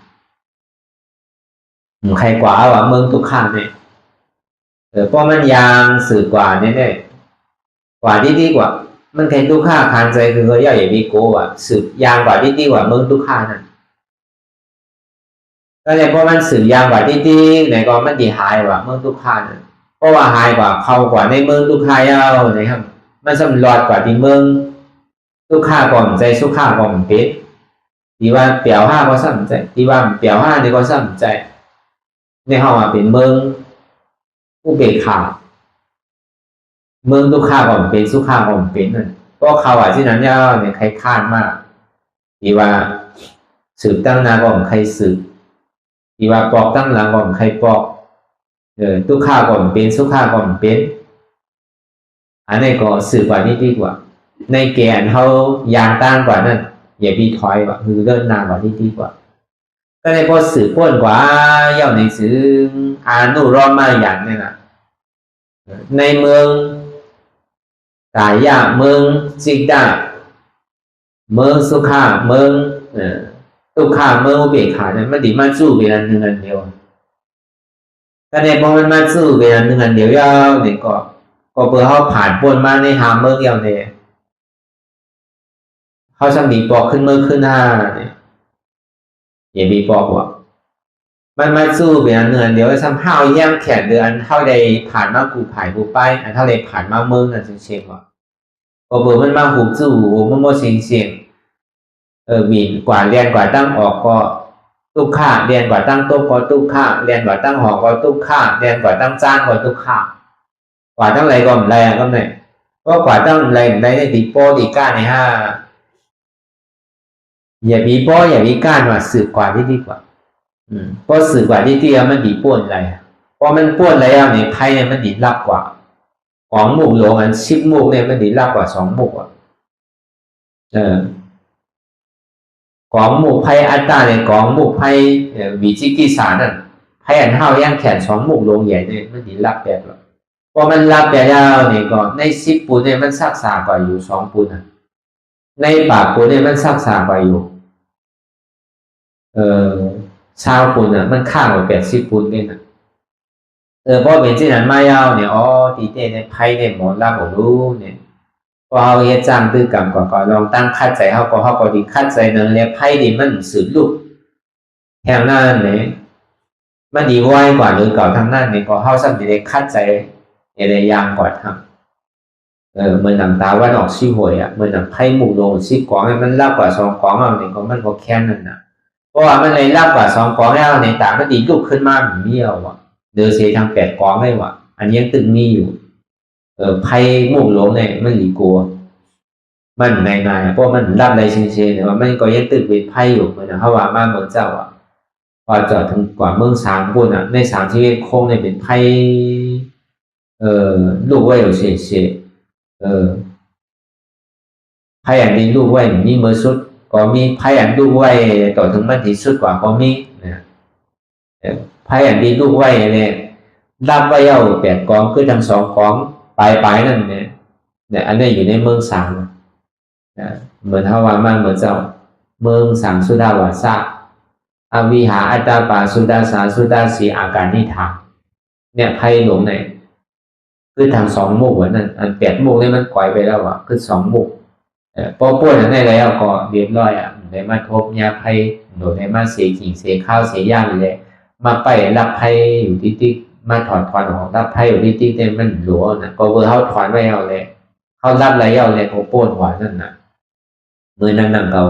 ใครกว่าว่าเมืองทุกขาเนี่ยเพราะมันยางสื่อกว่าเนี่ยกว่าที่ดีกว่ามันใครทุกขาคานใจคือเขาย่อยอย่างมีโก้อ่ะสืบยางกว่าที่ดีกว่าเมืองทุกขานั่นก็เลยเพราะมันสืบยางกว่าที่ดีไหนก็มันดีหายกว่าเมืองทุกขานั่นเพราะว่าหายกว่าเขากว่าในเมืองทุกขาเอานะครับมันสำรอดกว่าที่เมืองทุกขาก่อนใจสุขาก่อนเป็ดที่ว่าเปี่ยวห้าก็สำใจที่ว่าเปี่ยวห้านี่ก็สำใจในห้องเป็นเมืองอุเบกขาเมืองทุกขาก่อนเป็นสุขาก่อนเป็นนั่นก็เขาที่นั้นเนี่ยใครคาดมากที่ว่าสืบตั้งนาก่อนใครสืบที่ว่าปอกตั้งหลังก่อนใครปอกทุกขาก่อนเป็นสุขาก่อนเป็นอันนี้ก็สืบกว่านี้ดีกว่าในแกนเขายางตั้งกว่านั่นอย่าบีถอยกว่าคือเดินนานกว่าที่ดีกว่าก็เลยพอสืบพ้นกว่าย่อในสื่ออานุรอมมาอย่างนี่นะในเมืองกายะเมืองจิกดาเมืองสุขาเมืองทุกขาเมืองอุเบกขาเนี่ยมันดีมาสู้เวลาหนึ่งอันเดียวก็เนี่ยพอมันมาสู้เวลาหนึ่งอันเดียวยาวเนี่ยก็เพื่อเขาผ่านพ้นมาในหาเมืองยาวเนี่ยเขาช่างดีปอกขึ้นเมืองขึ้นห้าเนี่ยอย่าดีปอกว่ามันมาสู้เวลาหนึ่งอันเดียวซ้ำห้าวแย่มแขนเดือนเท่าใดผ่านมากูผ่ายกูไปอันเท่าใดผ่านมาเมืองนั่นเชียงว่าพอเบอร์มันมาหูจู่มันโมเชียงบีนกว่าเรียนกว่าตั้งออกก็ทุกข้าเรียนกว่าตั้งโต๊ะก็ทุกข้าเรียนกว่าตั้งหอก็ทุกข้าเรียนกว่าตั้งจ้างก็ทุกข้ากว่าตั้งไรก็ไม่ไรก็ไม่ก็กว่าตั้งไรไม่ได้ติโป้ติก้าในห้าอย่ามีโป้อย่ามีก้านว่าสืบกว่าที่ดีกว่าเพราะสืบกว่าที่ดีมันดีป้วนอะไรเพราะมันป้วนอะไรเนี่ยไพ่เนี่ยมันดีรับกว่าของหมู่หลวงอันชิบหมู่เนี่ยมันดีรับกว่าสองหมู่ของหมู่ไพ่อัตตาเนี่ยของหมู่ไพ่วิจิกิสานั่นไพ่อันเท่าย่างแขนสองหมู่ลงใหญ่เนี่ยมันดีรับแบบหรอพอมันรับแบบยาวเนี่ยก็ในสิบปูนเนี่ยมันซักษากว่าอยู่สองปูนในปากปูนเนี่ยมันซักษากว่าอยู่ชาวปูนมันข้างกว่า80ปูนเนี่ยนะเพราะเป็นที่นั้นไม่ยาวเนี่ยตีเต้เนี่ยไพ่เนี่ยหมดรับหมดรู้เนี่ยพอเขาเฮ็ดจ้างตื้อกรรมก็ลองตั้งคัดใจเขาก็ดีคัดใจนึงเนี่ยไพ่ดีมันสืบลูกแห่งนั้นเนี่ยมันดีไวกว่าหรือเก่าทางนั้นเนี่ยก็เขาสัมผัสได้คัดใจอะไรอย่างกว่าท เหมือนหนังตาวันออกซี่หวยเหมือนหนังไพ่หมู่ลงซี่กองมันรับกว่า2 กองเอาเนี่ยก็มันก็แค่นั้นนะเพราะว่ามันเลยรับกว่า2 กองแล้วในตามันดีลุกขึ้นมาแบบนี้เอาเดือเสียทาง8 กองได้อันนี้ยังตึงมีอยู่ไพ่หมู่ลงเนี่ยมันหลีกลัวมันง่ายๆเพราะมันรับอะไรเชยๆแต่ว่ามันก็ยังตึกเป็นไพ่อยู่เหมือนเขาว่ามาเมืองเจ้าพอจอดถึงกว่าเมือง3 คนใน3 ชีวิตโค้งเนี่ยเป็นไพ่ลูกไว้อยู่เฉยไพ่อันนี้ลูกไว้มีเมื่อสุดก็มีไพ่อันลูกไว้ต่อถึงมันที่สุดกว่าก็มีนะไพ่อันนี้ลูกไว้เนี่ยรับไว้เอา8 กองคือทั้ง2 กองปลายนั่นเนี่ยอันนี้อยู่ในเมือง3เหมือนเขาว่ามาเหมือนเจ้าเมือง3สุดาวาสะอวิหาอัตตาปาสุดาสาสุดาสีอาการนิทานเนี่ยไพ่หลงเนี่ยคือทาง2 มุกนั่นอัน8 มุกนี่มันปล่อยไปแล้วคือ2 มุกพอป่วยนั้นได้แล้วก็เรียบร้อยได้มาทบยาไพ่โดยได้มาเสียกิ่งเสียข้าวเสียย่างเลยมาไปรับไพ่อยู่ที่มาถอนออกรับไพ่อยู่ที่เนี่ยมันหลวนะก็เวอร์เขาถอนไว้เอาเลยเขารับอะไรเอาเลยเขาป่วยหัวนั่นน่ะเมื่อนั้นเก่า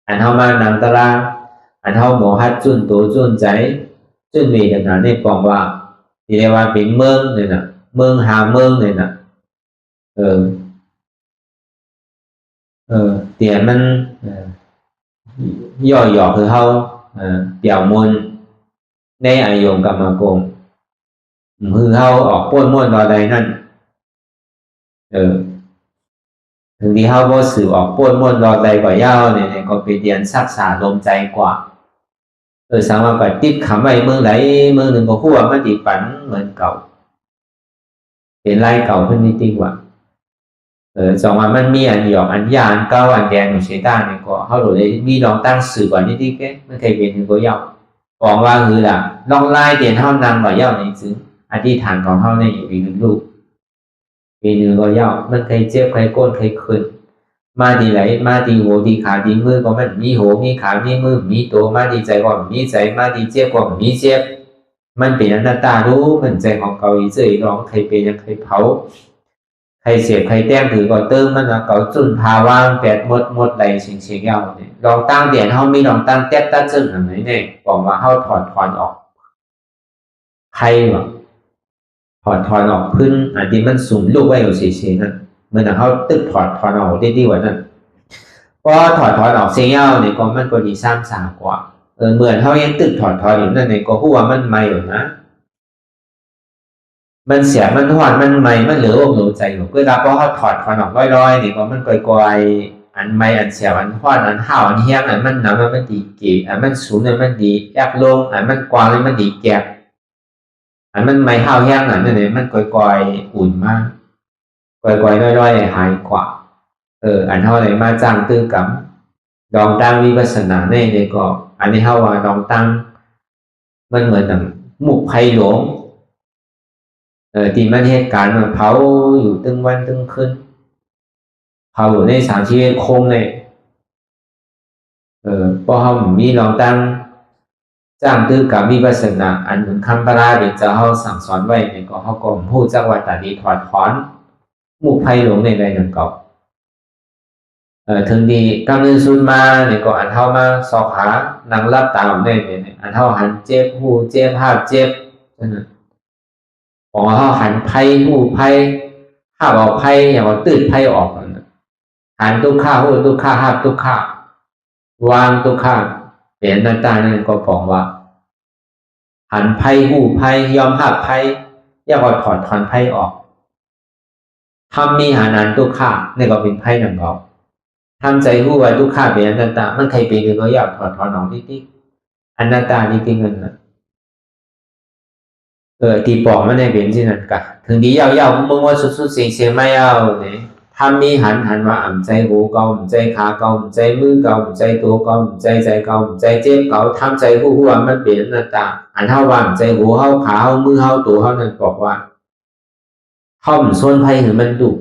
อันเขามานำตารางอันเขาหมอฮัดจุนตัวจุนใจจุนมีขนาดนี้บอกว่าที่เรียกว่าเป็นเมืองเนี่ยนะเมืองหาเมืองเนี่ยนะเดี๋ยวมันย่อคือเขาเปี่ยวมนในอายุกรรมกงคือเขาออกป้นม้วนรอใดนั่นถึงที่เขาบ่สื่อออกป้นม้วนรอใดกว่าเย้าเนี่ยก็ไปเรียนศักษาลมใจกว่าสังว่าก็ติดคำไว้เมืองไหนเมืองหนึ่งก็พูดว่ามันติดปันเหมือนเก่าเป็นลายเก่าขึ้นนิดดีกว่าสองวันมันมีอันหยอกอันยานเก้าอันแดงของเชต้าเนี่ยก็เขาเลยมีลองตั้งสื่อกว่านิดดีแค่ไม่เคยเป็นถึงก็ยาวบอกว่าคือล่ะลองไล่เตียนเท่านำกว่าเย้าในซึ่งอธิษฐานของเขาในอยู่ปีหนึ่งลูกปีหนึ่งก็เย้ามันเคยเจ็บเคยก้นเคยขึ้นมาดีไหลมาดีหัวดีขาดีมือก็มันมีหัวมีขามีมือมีตัวมาดีใจก็มีใจมาดีเจ็บก็มีเจ็บมันเป็นอนัตตารู้มันใจของเกาอีเจยร้องใครเป็นยังใครเผาใครเสียบใครแต้มถือก็เติมมันเกาจุนพาวางแปดหมดไหลเฉียงยาวเนี่ยลองตั้งเดียนเขามีลองตั้งแต้มตั้งจึงอะไรเนี่ยบอกว่าเขาถอนออกใครถอนออกพื้นอันที่มันสูงลูกไว้อยู่เฉยๆนั่นเมื่อเขาตึกถอนออกได้ดีกว่านั้นเพราะถอนออกเสียงยาวเนี่ยก็มันก็ดีซ้ำสากว่าเหมือนเขายังตึกถอนอยู่นั่นเนี่ยก็พูดว่ามันไม่อยู่นะมันเสียมันหอนมันไม่มันเหลืออกเหลือใจอยู่ก็รับเพราะเขาถอนออกร้อยๆนี่ก็มันก่อยๆอันไม่อันเสียอันหอนอันห่าวอันเฮี้ยงอันมันหนามันดีเก๋อันมันสูงเนี่ยมันดีแอบลงอันมันกว้างเนี่ยมันดีแก็บอันมันไม่ห่าวแห้งอันนั่นเนี่ยมันก่อยๆอุ่นมากก่อยๆร้อยๆหายกว่าอันเท่าไหร่มาจ้างตื้อกับดองตั้งวิปัสสนาเนี่ยก็อันนี้เขาว่าดองตั้งมันเหมือนหนังหมุกไผ่หลงที่มันเหตุการณ์มันเผาอยู่ตึงวันตึงคืนเผาอยู่ใน3 ชีวิตโคมเนี่ยพอเขามีดองตั้งจ้างตื้อกับวิปัสสนาอันเหมือนคำพระราเดี๋ยวจะเขาสั่งสอนไว้เนี่ยก็เขาก็พูดจักว่าตัดดีถอดถอนหมุกไผ่หลงในนั่นก็ถึงดีกำเนิดสุดมาเนี่ยก็อันเท่ามาสอกหานั่งรับตามเนี่ยอันเท่าหันเจ็บหูเจ็บภาพเจ็บนั่นพอเขาหันไพ่หูไพ่ภาพออกไพ่อย่างว่าตื่นไพ่ออกหันตุกข้าหูตุกข้าภาพตุกข้าวางตุกข้าเปลี่ยนหน้าตานั่นก็บอกว่าหันไพ่หูไพ่ยอมภาพไพ่อย่างว่าถอนไพ่ออกทำมีหานันตุกข้าเนี่ยก็เป็นไพ่หนังเขาทำใจรู้ว่าทุกข้าเป็นอนัตตามันใครเป็นก็อยากถอนออกนิดๆอนัตตานี่เป็นเงินนะที่บอกมันในเป็นที่นั่นกะถึงดียาวๆมึงว่าสุดๆเสียงไม่ยาวเนี่ยทำมีหันว่าอ่ำใจหูเกาอ่ำใจขาเกาอ่ำใจมือเกาอ่ำใจตัวเกาอ่ำใจเกาอ่ำใจเจ็บเกาทำใจรู้ว่ามันเป็นอนัตตาอันเท่าว่าอ่ำใจหูเท่าขาเท่ามือเท่าตัวเท่านั้นบอกว่าเท่ามันส่วนไพ่ถึงมันดุ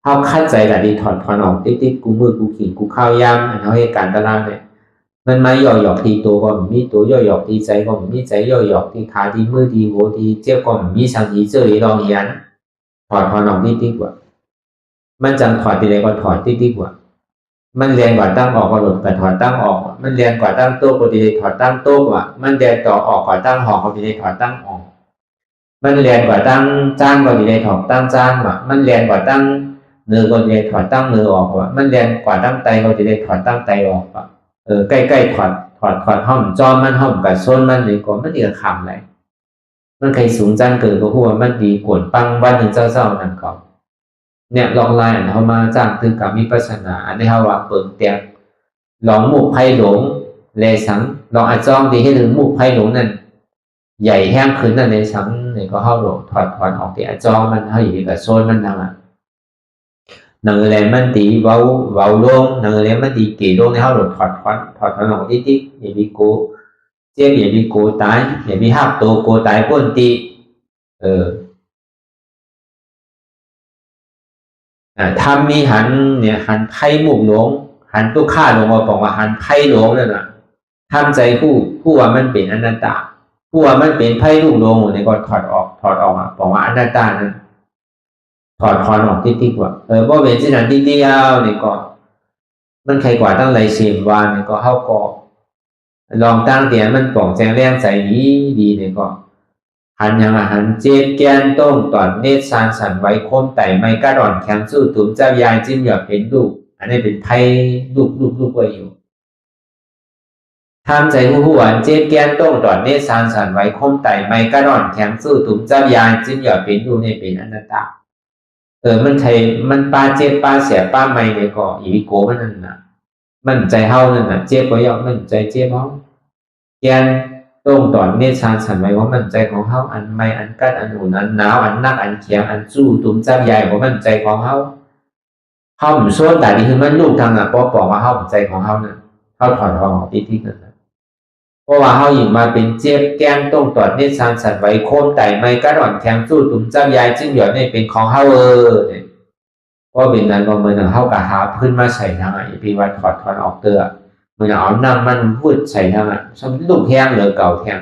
เขาคัดใจแต่ดีถอนออกติ๊กกูมือกูขี่กูข้าวยามเขาเหตุการณ์ตารางเนี่ยมันไม่ย่อหยอกที่ตัวก็มีตัวย่อหยอกที่ใจก็มีใจย่อหยอกที่ขาที่มือที่หัวที่เจ็บก็มีสังที่เจอลองยันถอนออกติ๊กกว่า มันจังถอดทีไรก็ถอดที่ดีกว่ามันเรียนกว่าตั้งออกก็หลุดแต่ถอดตั้งออกมันเรียนกว่าตั้งโต๊ะก็ดีถอดตั้งโต๊ะว่ะมันเรียนต่อออกกว่าตั้งหอกก็ดีถอดตั้งออกมันเรียนกว่าตั้งจ้างก็ดีถอดตั้งจ้างว่ะมันเรียนกว่าตั้งเนื้อก็ดีถอดตั้งเนื้อออกว่ะมันเรียนกว่าตั้งไตก็ดีถอดตั้งไตออกว่ะใกล้ๆถอดห้อมจอมมันห้อมกับส้นมันเลยก็มันเดือดขำเลยมันใครสูงจังเกิดก็หัวมันดีกวนปังวันหนึ่งเจ้านั่นก็เนี่ยลองไล่อันเขามาจ้างคือกับมีปัสนาอันนี้เขาว่าเปิดเตียงลองหมู่ไพ่หลงเลยสังลองอาจ้องดีให้ถึงหมู่ไพ่หลงนั่นใหญ่แห้งขึ้นนั่นเลยสังเนี่ยก็เข้าหลงถอดออกที่อาจ้องมันเขาอยู่กับโซนมันทำอ่ะหนังอะไรมันตีเบาลงหนังอะไรมันตีกี่ลงในเขาหลงถอดออกที่อย่าไปโกเจ็บอย่าไปโกตายอย่าไปหักตัวโกตายป้นตีทำมีหันเนี่ยหันไพ่หมู่หลงหันตุกข้าลงมาบอกว่าหันไพ่หลงนั่นน่ะทำใจผู้ว่ามันเป็นอนัตตาผู้ว่ามันเป็นไพ่ลูกลงเนี่ยก็ถอดออกบอกว่าอนัตตานั้นถอดออกที่กว่าว่าเป็นที่นั้นที่เดียวเนี่ยก็มันใครกว่าตั้งไรเสียมวานเนี่ยก็เข้าก็ลองตั้งเตียนมันป่องแจงแรงใจดีเนี่ยก็หันยังหันเจ็บแกนต้มตอนเนตรสานสันไว้โคมไต่ไม่กระดอนแข็งสู้ตุ้มเจ้ายายจิ้มหยอดเป็นลูกอันนี้เป็นไพ่ลูกไว้อยู่ทำใจผู้หวานเจ็บแกนต้มตอนเนตรสานสันไว้โคมไต่ไม่กระดอนแข็งสู้ตุ้มเจ้ายายจิ้มหยอดเป็นลูกนี่เป็นอนัตตามันใครมันป้าเจ็บป้าเสียป้าไม่เนี่ยก็อีวิโกมันนั่นน่ะมันใจเฮานั่นน่ะเจ็บก็ยอมมันใจเจ็บเฮาแกนตรงตอนเนชานสันไว้ว่ามันใจของเฮาอันไม่อันกัดอันอุ่นอันหนาวอันนักอันเขียงอันสู้ตุ้มจับใหญ่ว่ามันใจของเฮาหมู่โซนแต่นี่คือมันลูกทางอ่ะบอกว่าเฮาใจของเฮานั่นเฮาถอดออกที่นั่นนะเพราะว่าเฮาอยู่มาเป็นเจ็บแกนตรงตอนเนชานสันไว้โค่นไต่ไม่กัดอ่อนแข็งสู้ตุ้มจับใหญ่จึงหยอดนี่เป็นของเฮาเนี่ยเพราะเป็นนั้นก็เหมือนเฮากับหาพื้นมาใส่ทางอ่ะอีพีว่าถอดออกเตอมันเอาน้ำมันวืดใส่ทางอ่ะสมลูกแห้งหรือเก่าแห้ง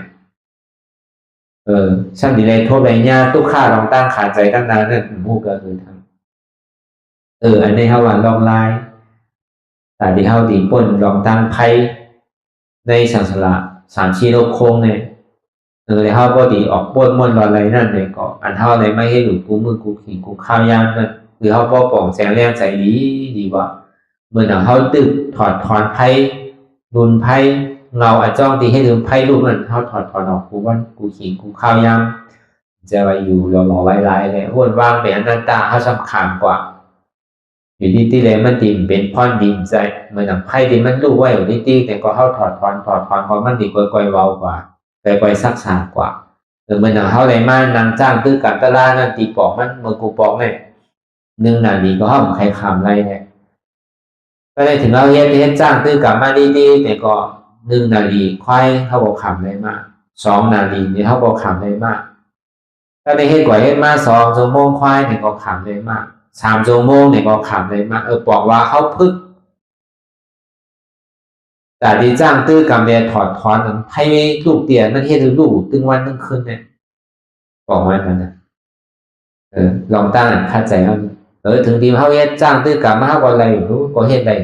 ฉันดีเลยโทษไปเนี่ยตุกข้าลองตั้งขาใจตั้งนานเนี่ยมูก็คือทำอันนี้เขาว่าลองไล่แต่ที่เขาดีป่นลองตั้งไพ่ในสังสาร3 ชีโลโคงเนี่ยเลยเขาก็ดีออกป่นมันอะไรนั่นเนี่ยก็อันเท่าเลยไม่ให้หลุดกูมือกูขิงกูข้าวยามนั่นคือเขาป้อป่องแสงแรงใจดีว่าเมื่อหนังเขาตึกถอดไพ่รุนไพ่เงาอาจ้องตีให้ดูไพ่รูปมันเขาถอดออกกูว่ากูขิงกูข้าวยามจะไปอยู่หล่อๆลายๆเลยอ้วนว่างเป็นอนัตตาเขาสำคัญกว่าอยู่ที่เลยมันตีเป็นพ่อนดินใจเหมือนหนังไพ่ที่มันรู้ว่าอยู่ที่แต่ก็เขาถอดความมันดีกว่าเบากว่าไปซักษากว่าเหมือนหนังเขาเลยมานางจ้างตื้อกับตะล่านั่นตีปอกมันเมื่อกูปอกเนี่ย1 นาทีก็ห้องใครขำไรเนี่ยก็ได้ถึงเราเฮ็ดจ้างตื้อกับมาดีแต่ก็1 นาทีควายเขาบอกขำได้มาก2 นาทีนี่เขาบอกขำได้มากถ้าได้เฮ็ดกว่าเฮ็ดมา2 ชั่วโมงควายเนี่ยก็ขำได้มาก3 ชั่วโมงเนี่ยก็ขำได้มากบอกว่าเขาพึกแต่ที่จ้างตื้อกับเนี่ยถอดนั้นให้ลูกเตียนมันเฮ็ดให้ลูกตึงวันตึงคืนเนี่ยบอกไว้กันนะลองตั้งค่าใจเขาถึงทีเขาเฮ็ดจ้างตื้อกับมาเขาก็อะไรรู้ก็เฮ็ดได้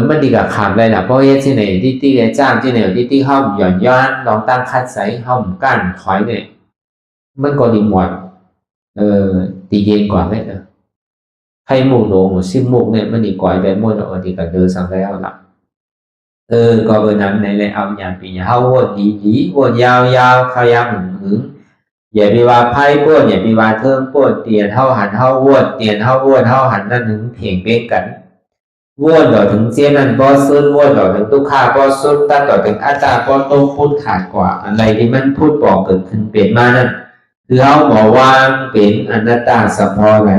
มันดีกับขำเลยนะเพราะเฮ็ดที่ไหนที่จ้างที่ไหนที่เขาหย่อนย้อนลองตั้งค่าใจเขากั้นถอยเนี่ยมันก็ดีหมดดีเย็นกว่าเลยให้หมู่หลงซิมมุกเนี่ยมันดีกว่าแบบหมดดีกับเดินสังแล้วล่ะก็เบอร์นั้นในเลยเอาอย่างปีเฮาวนดีวนยาวๆเขายาวหึงอย่าไปว่าไพ่ป้วนอย่าไปว่าเทิงป้วนเตียนเฮาหันเฮาวนเตียนเฮาวนเฮาหันนั่นถึงเพียงเป๊กกันวนต่อถึงเจนั่นบ่ซุนวนต่อถึงทุกข้าบ่ซุนตัดต่อถึงอาจารย์บ่ต้องพูดขาดกว่าอะไรที่มันพูดบอกเกิดขึ้นเป็นมานั่นคือเขาบอกว่าเป็นอนัตตาสัพพอไหน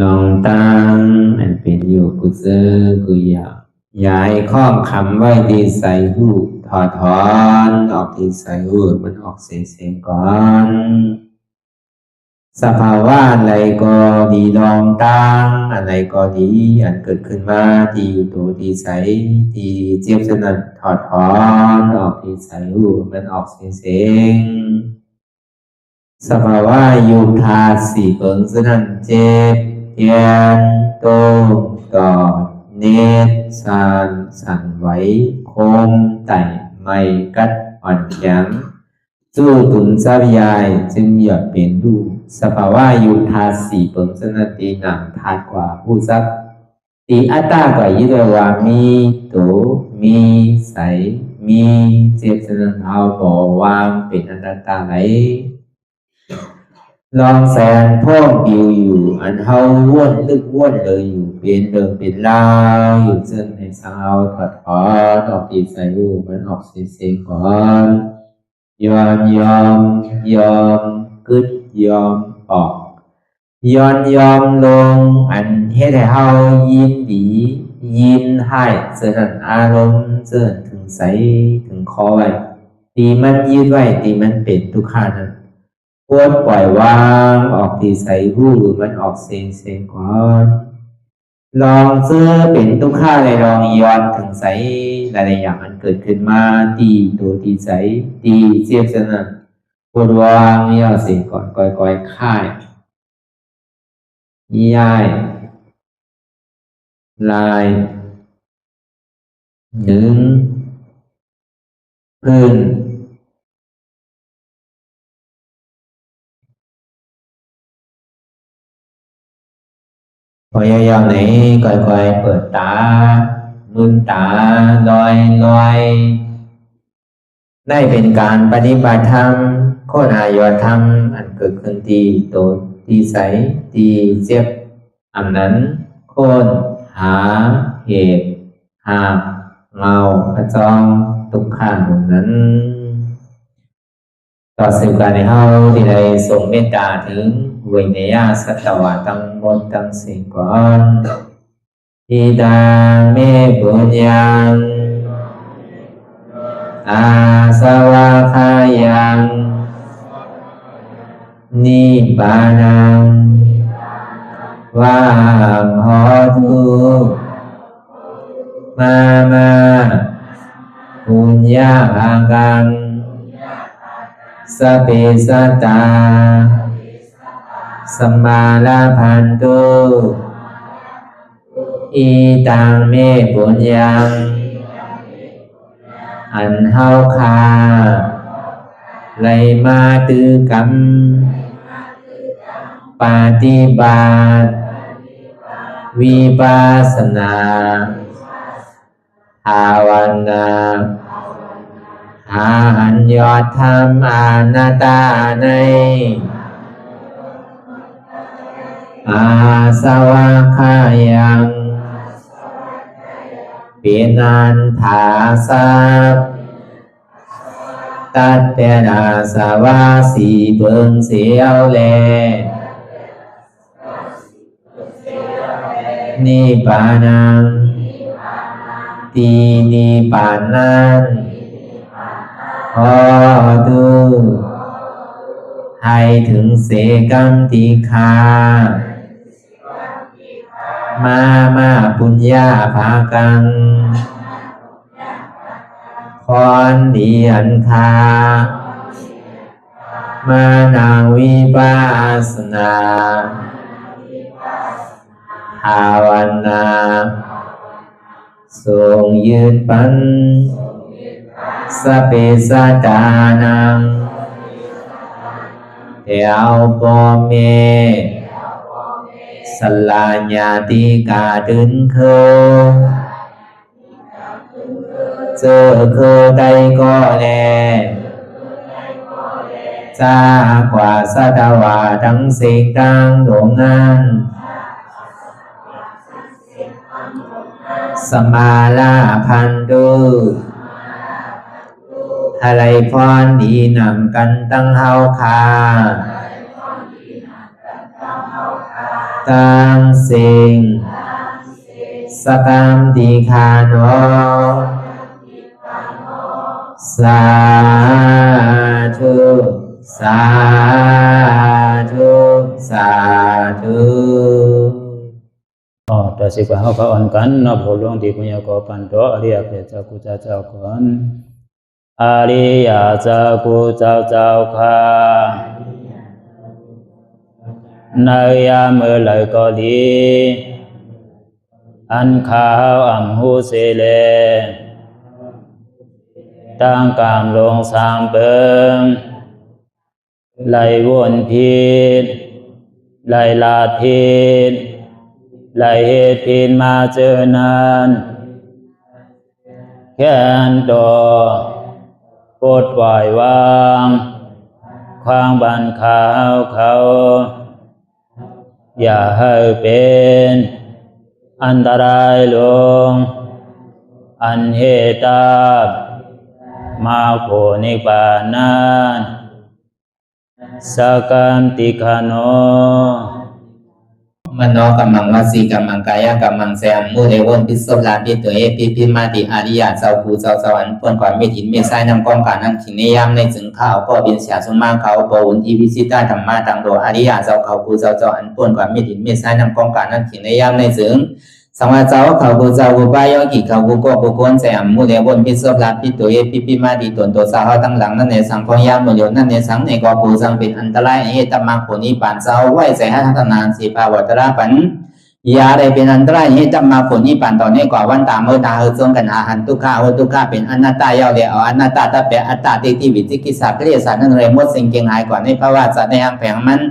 ลองตั้งอันเป็นอยู่กุเซอกุยาย้ายข้องคำไว้ที่ใส่หูถอดถอนออกที่ใส่หูมันออกเสียงก่อนสภาวะอะไรก็ดีลองตั้งอะไรก็ดีอันเกิดขึ้นมาที่อยู่ตัวที่ใส่ที่เจี๊ยบสนัดถอดถอนออกที่ใส่หูมันออกเสียงสภาวะยุทธาสีเปิงสนัดเจ็บเทียนโตต่อเนตสั่นไหวโคมไต่ไม่กัดอ่อนแข็งสู้ตุนทรัพยายจึงอยากเป็นดูสภาวะยุทธาสีเปิงสนัดตีหนังทาดกว่าผู้ซักตีอัตตากว่ายึดว่ามีโตมีใสมีเจ็บสนัดเอาบ่วางเป็นอนัตตาไหลลองแสนพ่อบิวอยู่อันเฮาว่นลึกว่นเลยอยู่เป็นเดิมเป็นลาวอยู่ซึ่งในสาวถอดถอนออกตีใส่หูมันออกเสียงก่อนยอมกึดยอมออกยอมลงอันเฮ็ดให้เฮายินดียินให้เสื่อมอารมณ์เสื่อมถึงใสถึงคอไว้ตีมันยืดไว้ตีมันเป็นทุกขานั้นปวดปล่อยวางออกที่ใส่หูมันออกเสียงก่อนลองเสื้อเป็นทุกข้าเลยลองย้อนถึงใสหลายๆอย่างมันเกิดขึ้นมาตีตัวตีใสตีเจียบสนั่นปวดวางย่อเสียงก่อนก่อยค่ายย้ายลายหนึ่งพื้นพยายามไหนก่อยเปิดตาลืมตาลอยได้เป็นการปฏิบัติธรรมโคตรอายธรรมอันเกิดขึ้นที่โตที่ใสที่เจ็บอันนั้นโคนหาเหตุหาเงาพระจองทุกขันนั้นต่อสืบการในเฮาที่ได้ส่งเมตตาถึงวิเนยสัตวะตั้งหมดตั้งสิ่งก่อนอิดาเมปุญญังอาสวะคายังนิบานังวังหอตุมาปุญญาภังกังสเปสัตตาสัมมาลาภันตุอิตังเมปุญญังอันเฮาคาไลมาตือกรรมปฏิบัติวิปัสสนาภาวนาหาอันยอดธรรมอนัตตาในอาสวะคายังเป็นอันถาสัพตัดเปนาสวะสีเปิงเสียวแลนิพพานังตีนิพพานังขอดูให้ถึงเสกัมติคามาปุญญาภากังพรดีอันคามานาวิปัสสนาภาวนาทรงยืนปันสเปสัตตานังเอวปอเมสลาญาติกาดึงเคเจอเคได้ก็แลจากว่าสัตวาทั้งสิ่งดังดวงนั้นสมาลาพันตุอะไรพรดีนำกันตั้งเฮาคา ตังสิงสกรรมติคาโนสาธุสาธุสาธุ ต่อสิกว่าเขาอ่อนกันนับหัวลงที่ปุญญาโกปันโตอริยเปเจ้ากูเจ้าก่อนอริยเจ้ากูเจ้าค่ะในยามเมื่อไหร่ก็ดีอันข้าวอ่ำหูเสเลตั้งกามลงสามเปิงไหลวนพิษไหลลาดพิษไหลเหตุพิษมาเจอนานแค้นดอปดไหววางความบันขาวเขาอย่าให้เป็นอันตรายลงอันเหตุตามาโผนิปานันสกันติคโนมโนกัมมังวสีกัมมังกายกัมมังแสมมุเรวนพิศลาปิตัวเอพิมาติอาริยะเจ้าภูเจ้าสวรรค์พ้นความเมตินเมสายนำกองการนั่งขินในยามในจึงข้าวก็บินเสียสมาเขาปวุนทีวิสิตาธรรมะตังโดอาริยะเจ้าเขาภูเจ้าสวรรค์พ้นความเมตินเมสายนำกองการนั่งขินในยามในจึงสังวาเจ้าเขาภูเจ้าภูปายกิเขาภูก็ภูคนแสมมุเรวนพิศลาปิตัวเอพิมาติตนตัวสาวตั้งหลังนั่นในสังพยามโยนั่นในสังในก็ภูสังเป็นอันตรายเหตุมาผลนิพพานเจ้าไหวใส่ให้ทัศนานสีภาวตระปันยาได้เป็นอันตรายให้จำมาผลนิพพานตอนนี้กว่าวันตามเมื่อตาเฮอจงกันอาหารทุกข้าทุกข้าเป็นอนัตตาเยาวเดียวอนัตตาตาเปอัตตาติวิจิกิจสัพเพเรศานั่นเลยมดสิ่งเก่งหายกว่าในภาวะสัตว์ในอังแผงมัน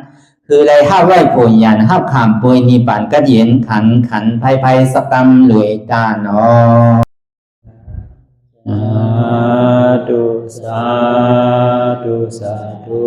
คือเลยห้าไหวผลยันห้าขามปุยนิพพานก็เย็นขันภัยสกรรมรวยตาเนาะสาธุสาธุ